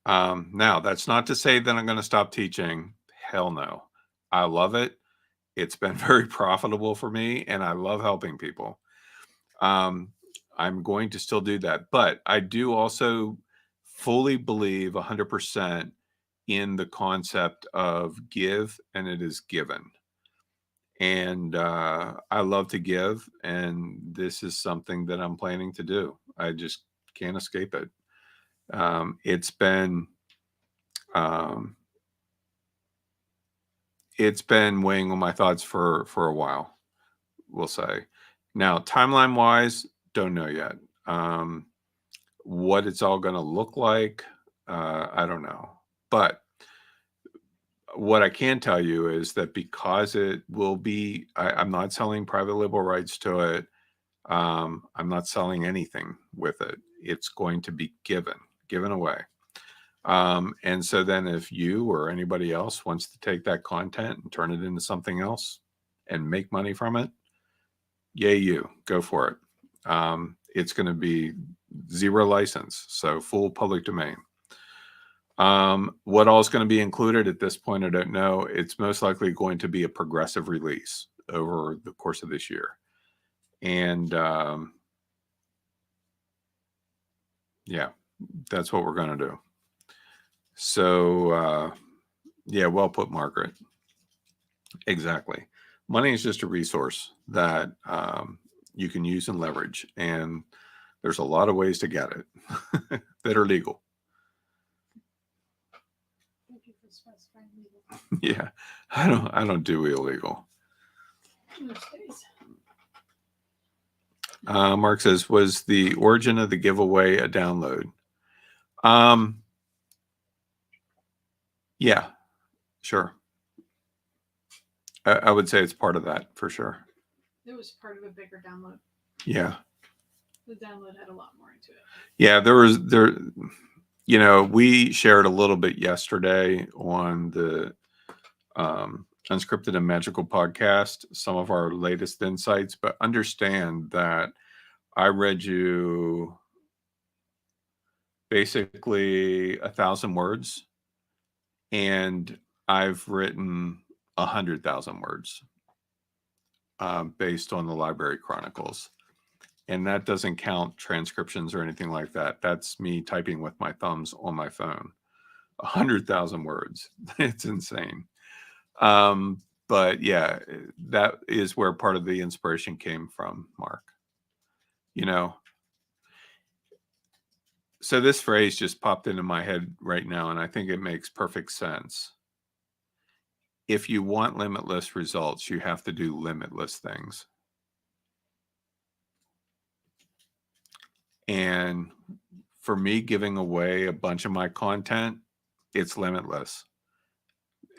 Speaker 1: Now, that's not to say that I'm going to stop teaching. Hell no. I love it. It's been very profitable for me, and I love helping people. I'm going to still do that. But I do also fully believe 100% in the concept of give, and it is given. And I love to give, and this is something that I'm planning to do. I just can't escape it. It's been weighing on my thoughts for a while, we'll say. Now, timeline wise, don't know yet. What it's all going to look like, I don't know. But what I can tell you is that because it will be, I'm not selling private label rights to it. I'm not selling anything with it. It's going to be given away. And so then if you or anybody else wants to take that content and turn it into something else and make money from it, yay, you go for it. It's going to be zero license, so full public domain. What all is going to be included at this point, I don't know. It's most likely going to be a progressive release over the course of this year. And yeah, that's what we're going to do. So yeah, well put, Margaret. Exactly. Money is just a resource that you can use and leverage. And there's a lot of ways to get it that are legal.
Speaker 2: Thank you for specifying legal.
Speaker 1: Yeah, I don't do illegal. Mark says, was the origin of the giveaway a download? Yeah, sure. I would say it's part of that for sure.
Speaker 2: It was part of a bigger download.
Speaker 1: Yeah.
Speaker 2: The download had a lot more into it.
Speaker 1: Yeah, we shared a little bit yesterday on the Unscripted and Magical podcast, some of our latest insights, but understand that I read you basically 1,000 words, and I've written 100,000 words based on the Library Chronicles. And that doesn't count transcriptions or anything like that. That's me typing with my thumbs on my phone. 100,000 words. It's insane. But yeah, that is where part of the inspiration came from, Mark. So this phrase just popped into my head right now, and I think it makes perfect sense. If you want limitless results, you have to do limitless things. And for me, giving away a bunch of my content, it's limitless.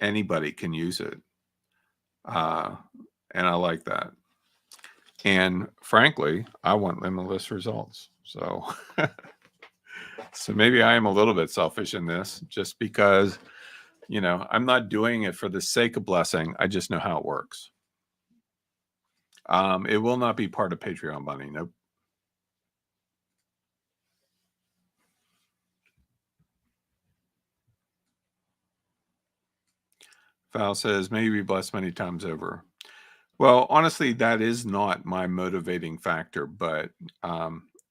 Speaker 1: Anybody can use it. And I like that. And frankly, I want limitless results. So, so maybe I am a little bit selfish in this just because, I'm not doing it for the sake of blessing. I just know how it works. It will not be part of Patreon money. Nope. Val says, maybe be blessed many times over. Well, honestly, that is not my motivating factor, but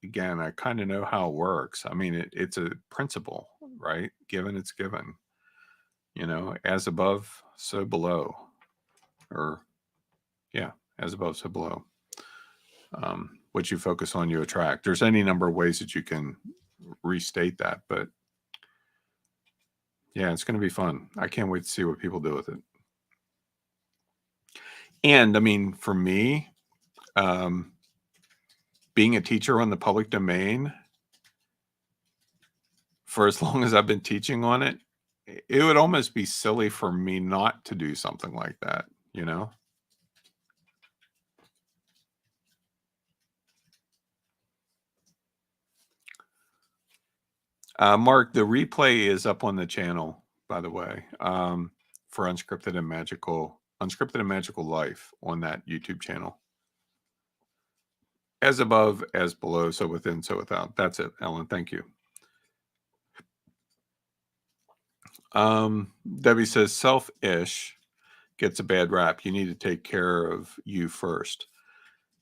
Speaker 1: again, I kind of know how it works. I mean, it's a principle, right? Given, it's given. As above, so below. Or, yeah, as above, so below. What you focus on, you attract. There's any number of ways that you can restate that, but yeah, it's going to be fun. I can't wait to see what people do with it. And I mean, for me, being a teacher on the public domain, for as long as I've been teaching on it, it would almost be silly for me not to do something like that, Mark, the replay is up on the channel, by the way, for Unscripted and Magical Life on that YouTube channel. As above, as below, so within, so without. That's it, Ellen. Thank you. Debbie says, selfish gets a bad rap. You need to take care of you first.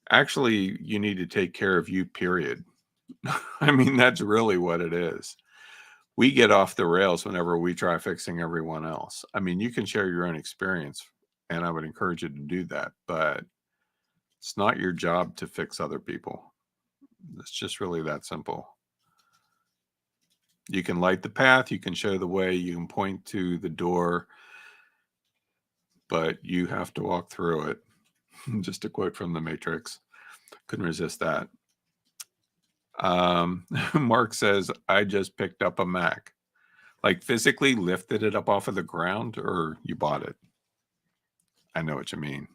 Speaker 1: Actually, you need to take care of you, period. I mean, that's really what it is. We get off the rails whenever we try fixing everyone else. I mean, you can share your own experience, and I would encourage you to do that, but it's not your job to fix other people. It's just really that simple. You can light the path, you can show the way, you can point to the door, but you have to walk through it. Just a quote from The Matrix. Couldn't resist that. Mark says, I just picked up a Mac. Like physically lifted it up off of the ground, or you bought it? I know what you mean.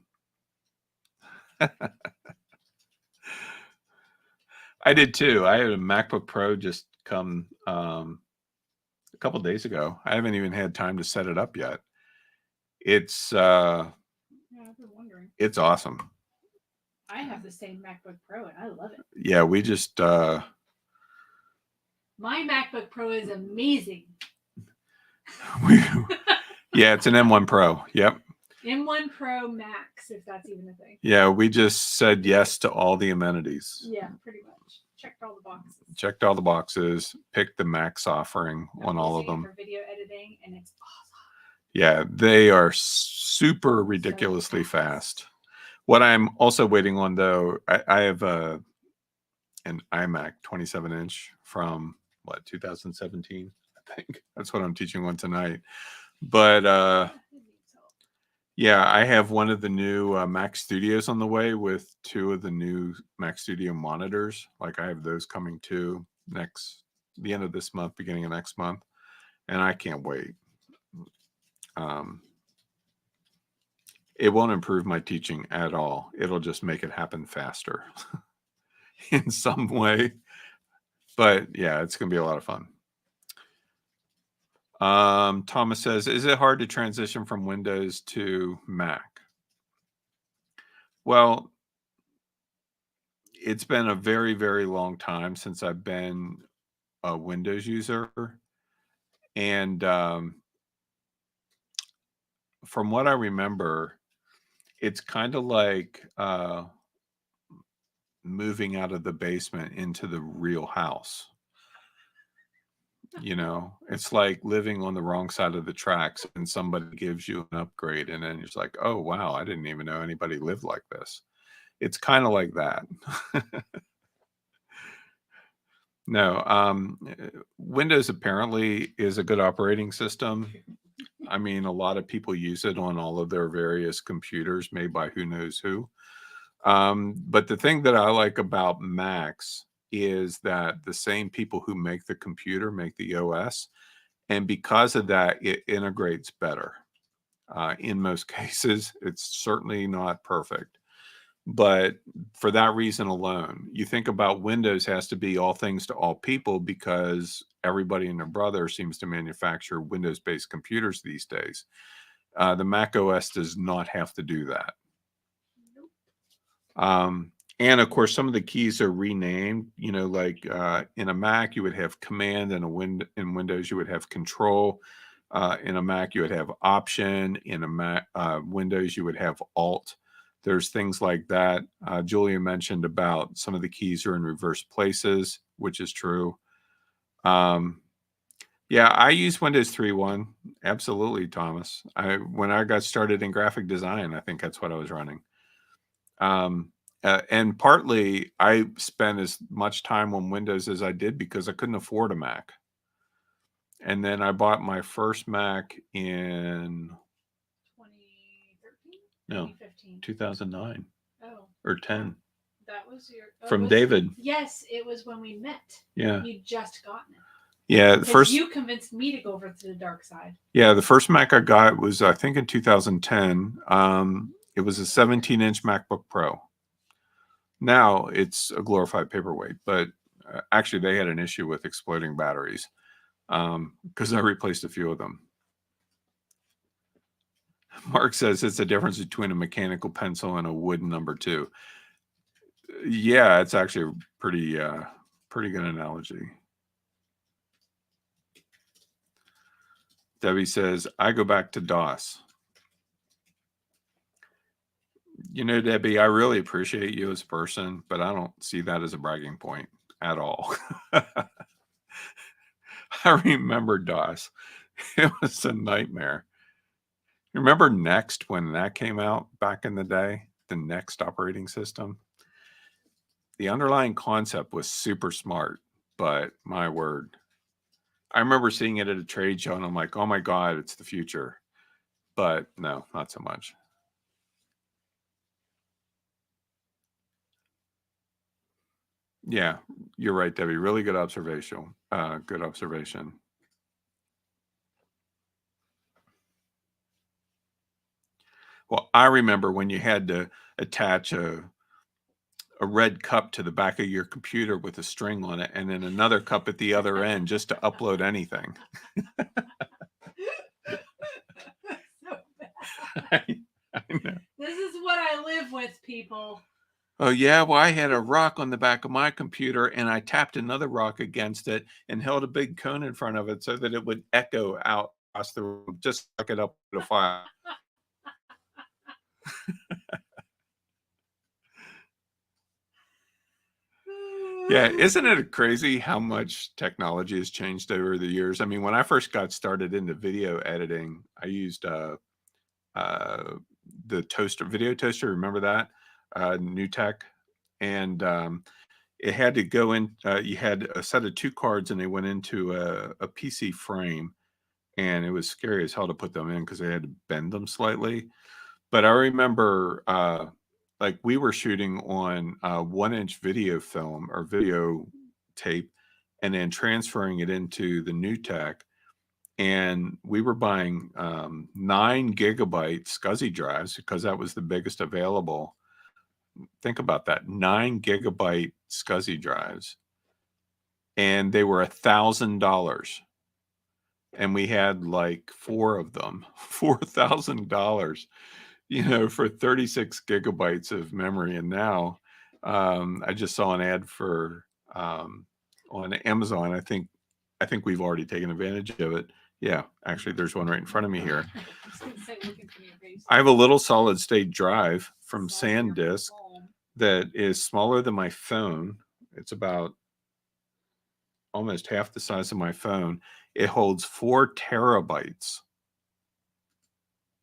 Speaker 1: I did too. I had a MacBook Pro just come a couple days ago. I haven't even had time to set it up yet. It's
Speaker 2: Yeah, I've been wondering.
Speaker 1: it's awesome.
Speaker 2: I have the same MacBook Pro and I love it.
Speaker 1: Yeah, we just
Speaker 2: My MacBook Pro is amazing.
Speaker 1: we yeah, it's an M1 Pro. Yep.
Speaker 2: M1 Pro Max, if that's even a thing.
Speaker 1: Yeah, we just said yes to all the amenities.
Speaker 2: Yeah, pretty much. Checked all the boxes.
Speaker 1: Checked all the boxes, picked the Max offering
Speaker 2: I'm
Speaker 1: on all of
Speaker 2: using it
Speaker 1: them.
Speaker 2: for video editing, and it's awesome.
Speaker 1: Yeah, they are super ridiculously fast. What I'm also waiting on, though, I have an iMac 27-inch from what 2017, I think. That's what I'm teaching on tonight. But yeah, I have one of the new Mac Studios on the way with two of the new Mac Studio monitors. Like I have those coming too the end of this month, beginning of next month, and I can't wait. It won't improve my teaching at all. It'll just make it happen faster in some way. But yeah, it's going to be a lot of fun. Thomas says, is it hard to transition from Windows to Mac? Well, it's been a very, very long time since I've been a Windows user. And from what I remember, it's kind of like moving out of the basement into the real house. You know, it's like living on the wrong side of the tracks and somebody gives you an upgrade and then you're just like, oh, wow, I didn't even know anybody lived like this. It's kind of like that. No, Windows apparently is a good operating system. I mean, a lot of people use it on all of their various computers made by who knows who. But the thing that I like about Macs is that the same people who make the computer make the OS. And because of that, it integrates better. In most cases, it's certainly not perfect. But for that reason alone, you think about Windows has to be all things to all people because everybody and their brother seems to manufacture Windows-based computers these days. The Mac OS does not have to do that. And of course, some of the keys are renamed. You know, like in a Mac, you would have Command, and in Windows, you would have Control. In a Mac, you would have Option. In a Mac, Windows, you would have Alt. There's things like that. Julia mentioned about some of the keys are in reverse places, which is true. Yeah, I use Windows 3.1. Absolutely, Thomas. When I got started in graphic design, I think that's what I was running. And partly I spent as much time on Windows as I did because I couldn't afford a Mac. And then I bought my first Mac in
Speaker 2: 2013?
Speaker 1: No,
Speaker 2: 2015.
Speaker 1: 2009
Speaker 2: Oh.
Speaker 1: or 10
Speaker 2: That was your
Speaker 1: from David.
Speaker 2: Yes, it was when we met.
Speaker 1: Yeah.
Speaker 2: You just gotten it.
Speaker 1: Yeah, the first
Speaker 2: you convinced me to go over to the dark side.
Speaker 1: Yeah, the first Mac I got was I think in 2010. It was a 17-inch MacBook Pro. Now it's a glorified paperweight, but actually they had an issue with exploding batteries because I replaced a few of them. Mark says it's the difference between a mechanical pencil and a wooden number 2. Yeah, it's actually a pretty good analogy. Debbie says, I go back to DOS. You know, Debbie, I really appreciate you as a person, but I don't see that as a bragging point at all. I remember DOS. It was a nightmare. Remember Next when that came out back in the day? The Next operating system? The underlying concept was super smart, but my word. I remember seeing it at a trade show and I'm like, oh my God, it's the future. But no, not so much. Yeah, you're right, Debbie. Really good observation. Good observation. Oh, I remember when you had to attach a red cup to the back of your computer with a string on it, and then another cup at the other end just to upload anything.
Speaker 2: So bad.
Speaker 1: I know.
Speaker 2: This is what I live with, people.
Speaker 1: Oh, yeah? Well, I had a rock on the back of my computer, and I tapped another rock against it and held a big cone in front of it so that it would echo out across the room, just like it up to a file. Yeah, isn't it crazy how much technology has changed over the years? I mean, when I first got started into video editing, I used uh, the toaster, video toaster. Remember that? New Tech, and it had to go in. You had a set of two cards, and they went into a PC frame, and it was scary as hell to put them in because they had to bend them slightly. But I remember, like we were shooting on 1 inch video film or video tape, and then transferring it into the new tech. And we were buying 9 GB SCSI drives because that was the biggest available. Think about that, 9 GB SCSI drives, and they were $1,000. And we had like four of them, $4,000, for 36 gigabytes of memory. And now I just saw an ad for on Amazon. I think we've already taken advantage of it. Yeah, actually, there's one right in front of me here.
Speaker 2: I was gonna say, looking for your face.
Speaker 1: I have a little solid state drive from
Speaker 2: Saw your
Speaker 1: SanDisk
Speaker 2: phone.
Speaker 1: that is smaller than my phone. It's about almost half the size of my phone. It holds 4 terabytes,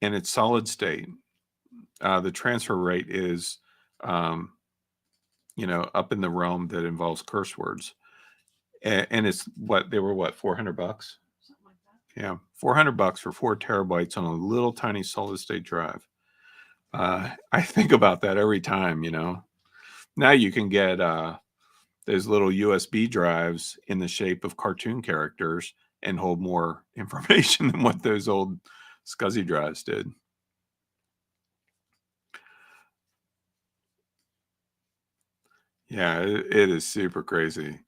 Speaker 1: and it's solid state. The transfer rate is, um, up in the realm that involves curse words. And it's what they were, what, $400?
Speaker 2: Something like that.
Speaker 1: Yeah, $400 for 4 terabytes on a little tiny solid state drive. I think about that every time. Now you can get those little USB drives in the shape of cartoon characters and hold more information than what those old SCSI drives did. Yeah, it is super crazy.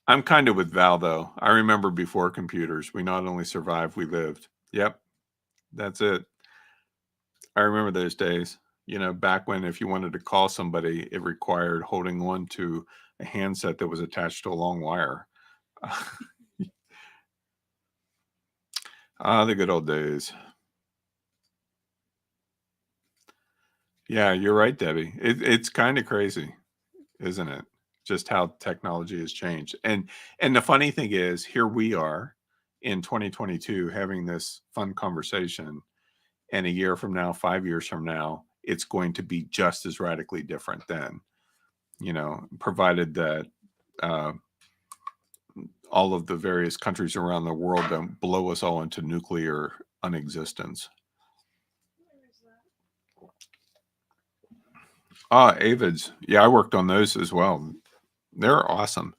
Speaker 1: I'm kind of with Val, though. I remember before computers, we not only survived, we lived. Yep, that's it. I remember those days. Back when if you wanted to call somebody, it required holding on to a handset that was attached to a long wire. The good old days. Yeah, you're right, Debbie. It's kind of crazy, isn't it? Just how technology has changed. And the funny thing is, here we are in 2022 having this fun conversation, and a year from now, 5 years from now, it's going to be just as radically different then. Provided that uh, all of the various countries around the world don't blow us all into nuclear unexistence.
Speaker 2: Where is that?
Speaker 1: Avids. Yeah, I worked on those as well. They're awesome.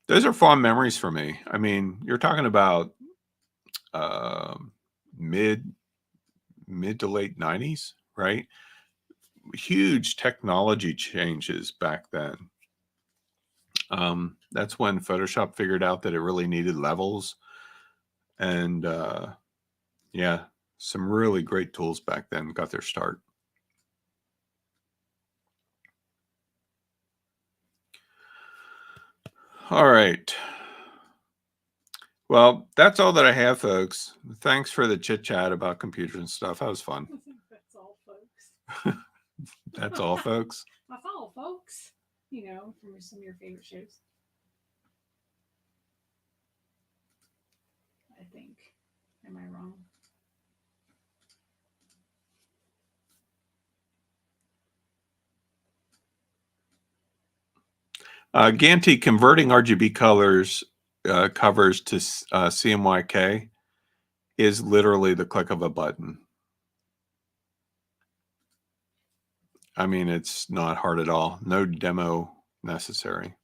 Speaker 1: Those are fond memories for me. I mean, you're talking about uh, mid mid to late 90s, right? Huge technology changes back then. That's when Photoshop figured out that it really needed levels, and yeah, some really great tools back then got their start. All right. Well, that's all that I have, folks. Thanks for the chit chat about computers and stuff. That was fun.
Speaker 2: That's all, folks.
Speaker 1: That's all, folks.
Speaker 2: That's all, folks. From some of your favorite shows. I think. Am I wrong?
Speaker 1: Ganti converting RGB colors covers to CMYK is literally the click of a button. I mean, it's not hard at all. No demo necessary.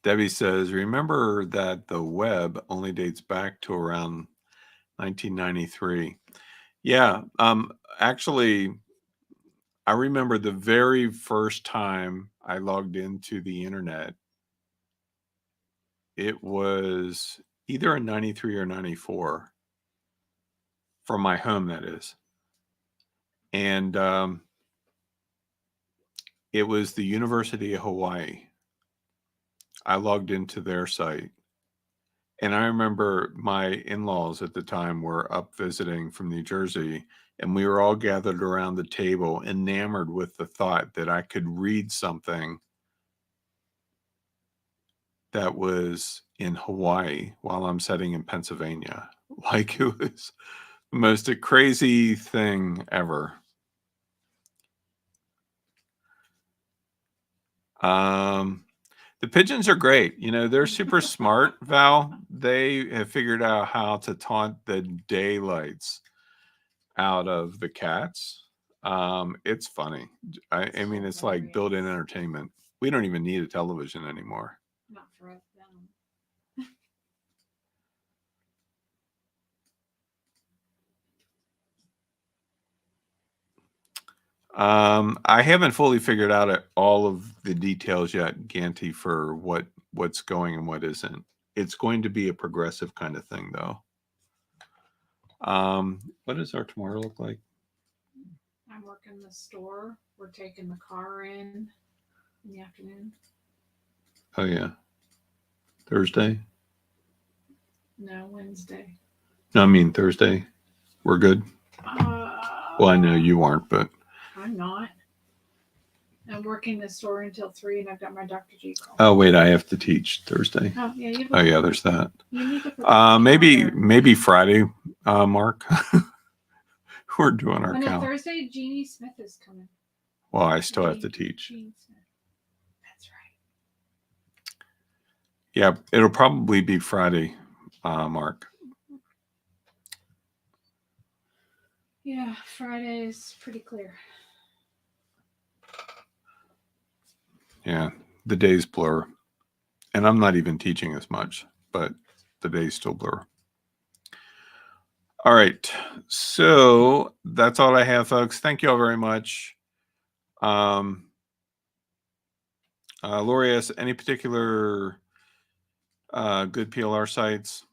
Speaker 1: Debbie says, remember that the web only dates back to around 1993. Yeah, actually, I remember the very first time I logged into the internet. It was either in 93 or 94 from my home, that is. And it was the University of Hawaii. I logged into their site. And I remember my in-laws at the time were up visiting from New Jersey, and we were all gathered around the table, enamored with the thought that I could read something that was in Hawaii while I'm sitting in Pennsylvania. Like, it was the most crazy thing ever. The pigeons are great. You know, they're super smart, Val. They have figured out how to taunt the daylights out of the cats. It's funny. I mean, it's like built-in entertainment. We don't even need a television anymore.
Speaker 2: Not for us, them.
Speaker 1: I haven't fully figured out all of the details yet, Ganti, for what's going and what isn't. It's going to be a progressive kind of thing, though. What does our tomorrow look like?
Speaker 2: I'm working the store. We're taking the car in the afternoon.
Speaker 1: Oh yeah, Thursday.
Speaker 2: No, Wednesday.
Speaker 1: No, I mean Thursday. We're good. Well, I know you aren't, but
Speaker 2: I'm not. I'm working the store until 3, and I've got my Dr. G call.
Speaker 1: Oh wait, I have to teach Thursday.
Speaker 2: Oh yeah, you.
Speaker 1: Oh yeah, there's that.
Speaker 2: You need to put
Speaker 1: Maybe Friday, Mark. We're doing our
Speaker 2: count. Thursday, Jeannie Smith is coming.
Speaker 1: Well, I still have to teach.
Speaker 2: Jeannie Smith. That's right.
Speaker 1: Yeah, it'll probably be Friday, Mark.
Speaker 2: Yeah, Friday is pretty clear.
Speaker 1: Yeah, the days blur. And I'm not even teaching as much, but the days still blur. All right, so that's all I have, folks. Thank you all very much. Lori asks, any particular good PLR sites?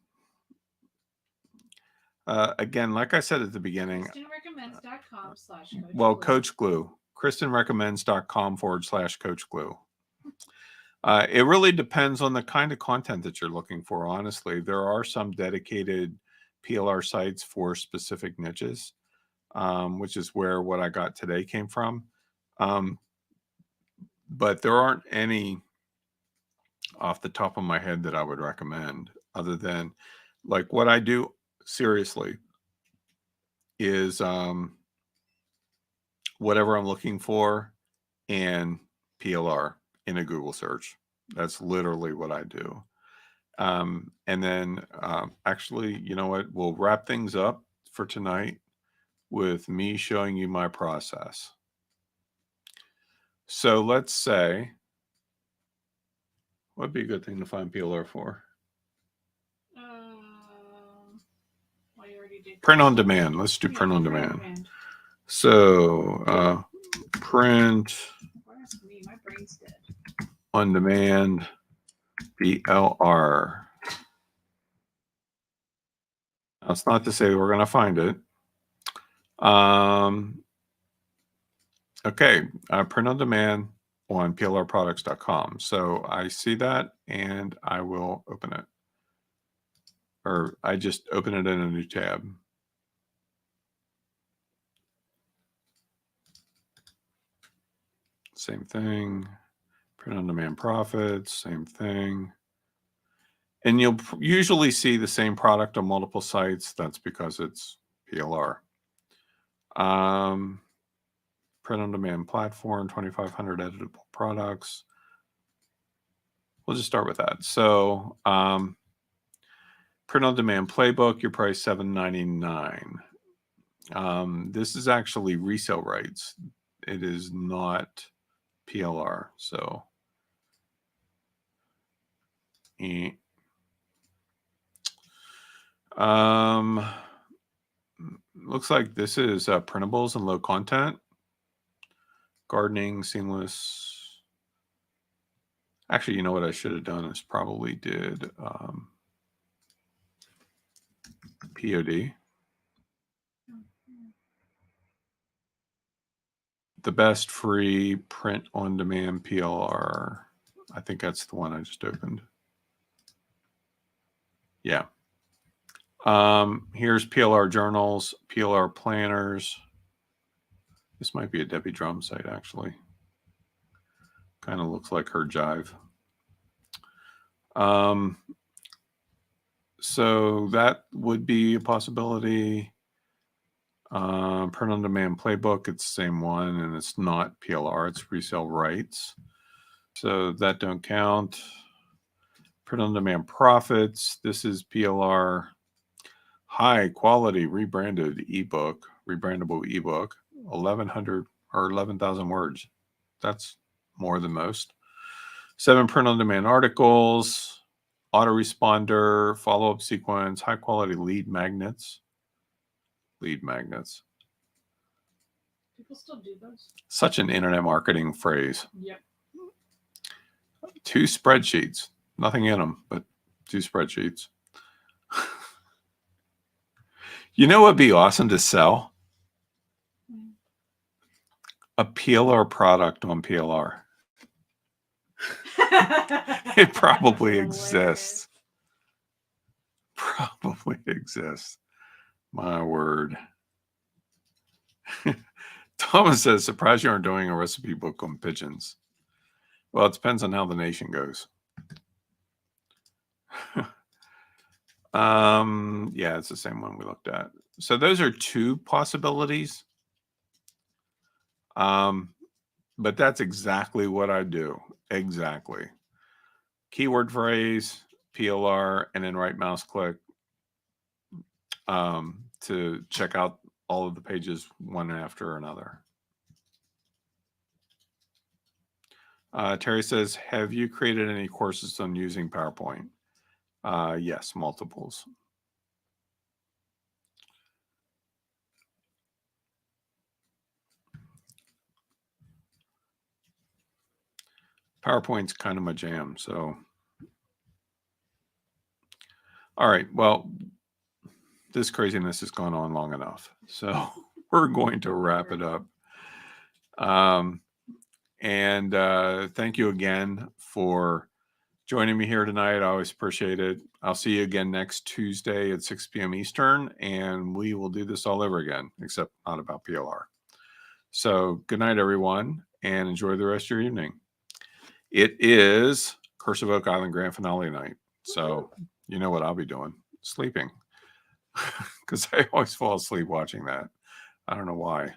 Speaker 1: Again, like I said at the beginning,
Speaker 2: KristenRecommends.com/Coach
Speaker 1: well, Coach Glue, KristenRecommends.com/Coach Glue. It really depends on the kind of content that you're looking for, honestly. There are some dedicated PLR sites for specific niches, which is where what I got today came from. But there aren't any off the top of my head that I would recommend, other than like what I do seriously is whatever I'm looking for and PLR in a Google search. That's literally what I do. And then actually, you know what? We'll wrap things up for tonight with me showing you my process. So let's say, what would be a good thing to find PLR for?
Speaker 2: Well, you already did
Speaker 1: print on demand. Let's do print on demand. So print
Speaker 2: my brain's dead.
Speaker 1: On demand PLR. That's not to say we're going to find it. Okay, print on demand on plrproducts.com. So I see that and I will open it. Or I just open it in a new tab. Same thing. Print on demand profits, same thing. And you'll usually see the same product on multiple sites. That's because it's PLR. Print on demand platform, 2,500 editable products. We'll just start with that. So print on demand playbook, your price $7.99. This is actually resale rights. It is not PLR. So Looks like this is printables and low content. Gardening, seamless. Actually, you know what I should have done is probably did POD. The best free print on demand PLR. I think that's the one I just opened. Yeah. Here's PLR journals, PLR planners. This might be a Debbie Drum site, actually. Kind of looks like her jive. So that would be a possibility. Print on demand playbook, it's the same one, and it's not PLR, it's resale rights. So that don't count. Print on demand profits, this is PLR. High quality rebranded ebook, rebrandable ebook, 1,100 or 11,000 words. That's more than most. 7 print on demand articles, autoresponder, follow-up sequence, high quality lead magnets. Lead magnets.
Speaker 2: People still do those.
Speaker 1: Such an internet marketing phrase.
Speaker 2: Yep.
Speaker 1: 2 spreadsheets. Nothing in them, but 2 spreadsheets. You know what would be awesome to sell? A PLR product on PLR. It probably exists. Probably exists. My word. Thomas says, surprised you aren't doing a recipe book on pigeons. Well, it depends on how the nation goes. Yeah, it's the same one we looked at. So those are 2 possibilities. But that's exactly what I do. Exactly. Keyword phrase, PLR, and then right mouse click to check out all of the pages one after another. Terry says, have you created any courses on using PowerPoint? Yes, multiples. PowerPoint's kind of my jam, so. All right, well, this craziness has gone on long enough, so we're going to wrap it up. And thank you again for joining me here tonight. I always appreciate it. I'll see you again next Tuesday at 6 p.m. Eastern, and we will do this all over again, except not about PLR. So good night, everyone, and enjoy the rest of your evening. It is Curse of Oak Island Grand Finale night, so you know what I'll be doing, sleeping, because I always fall asleep watching that. I don't know why.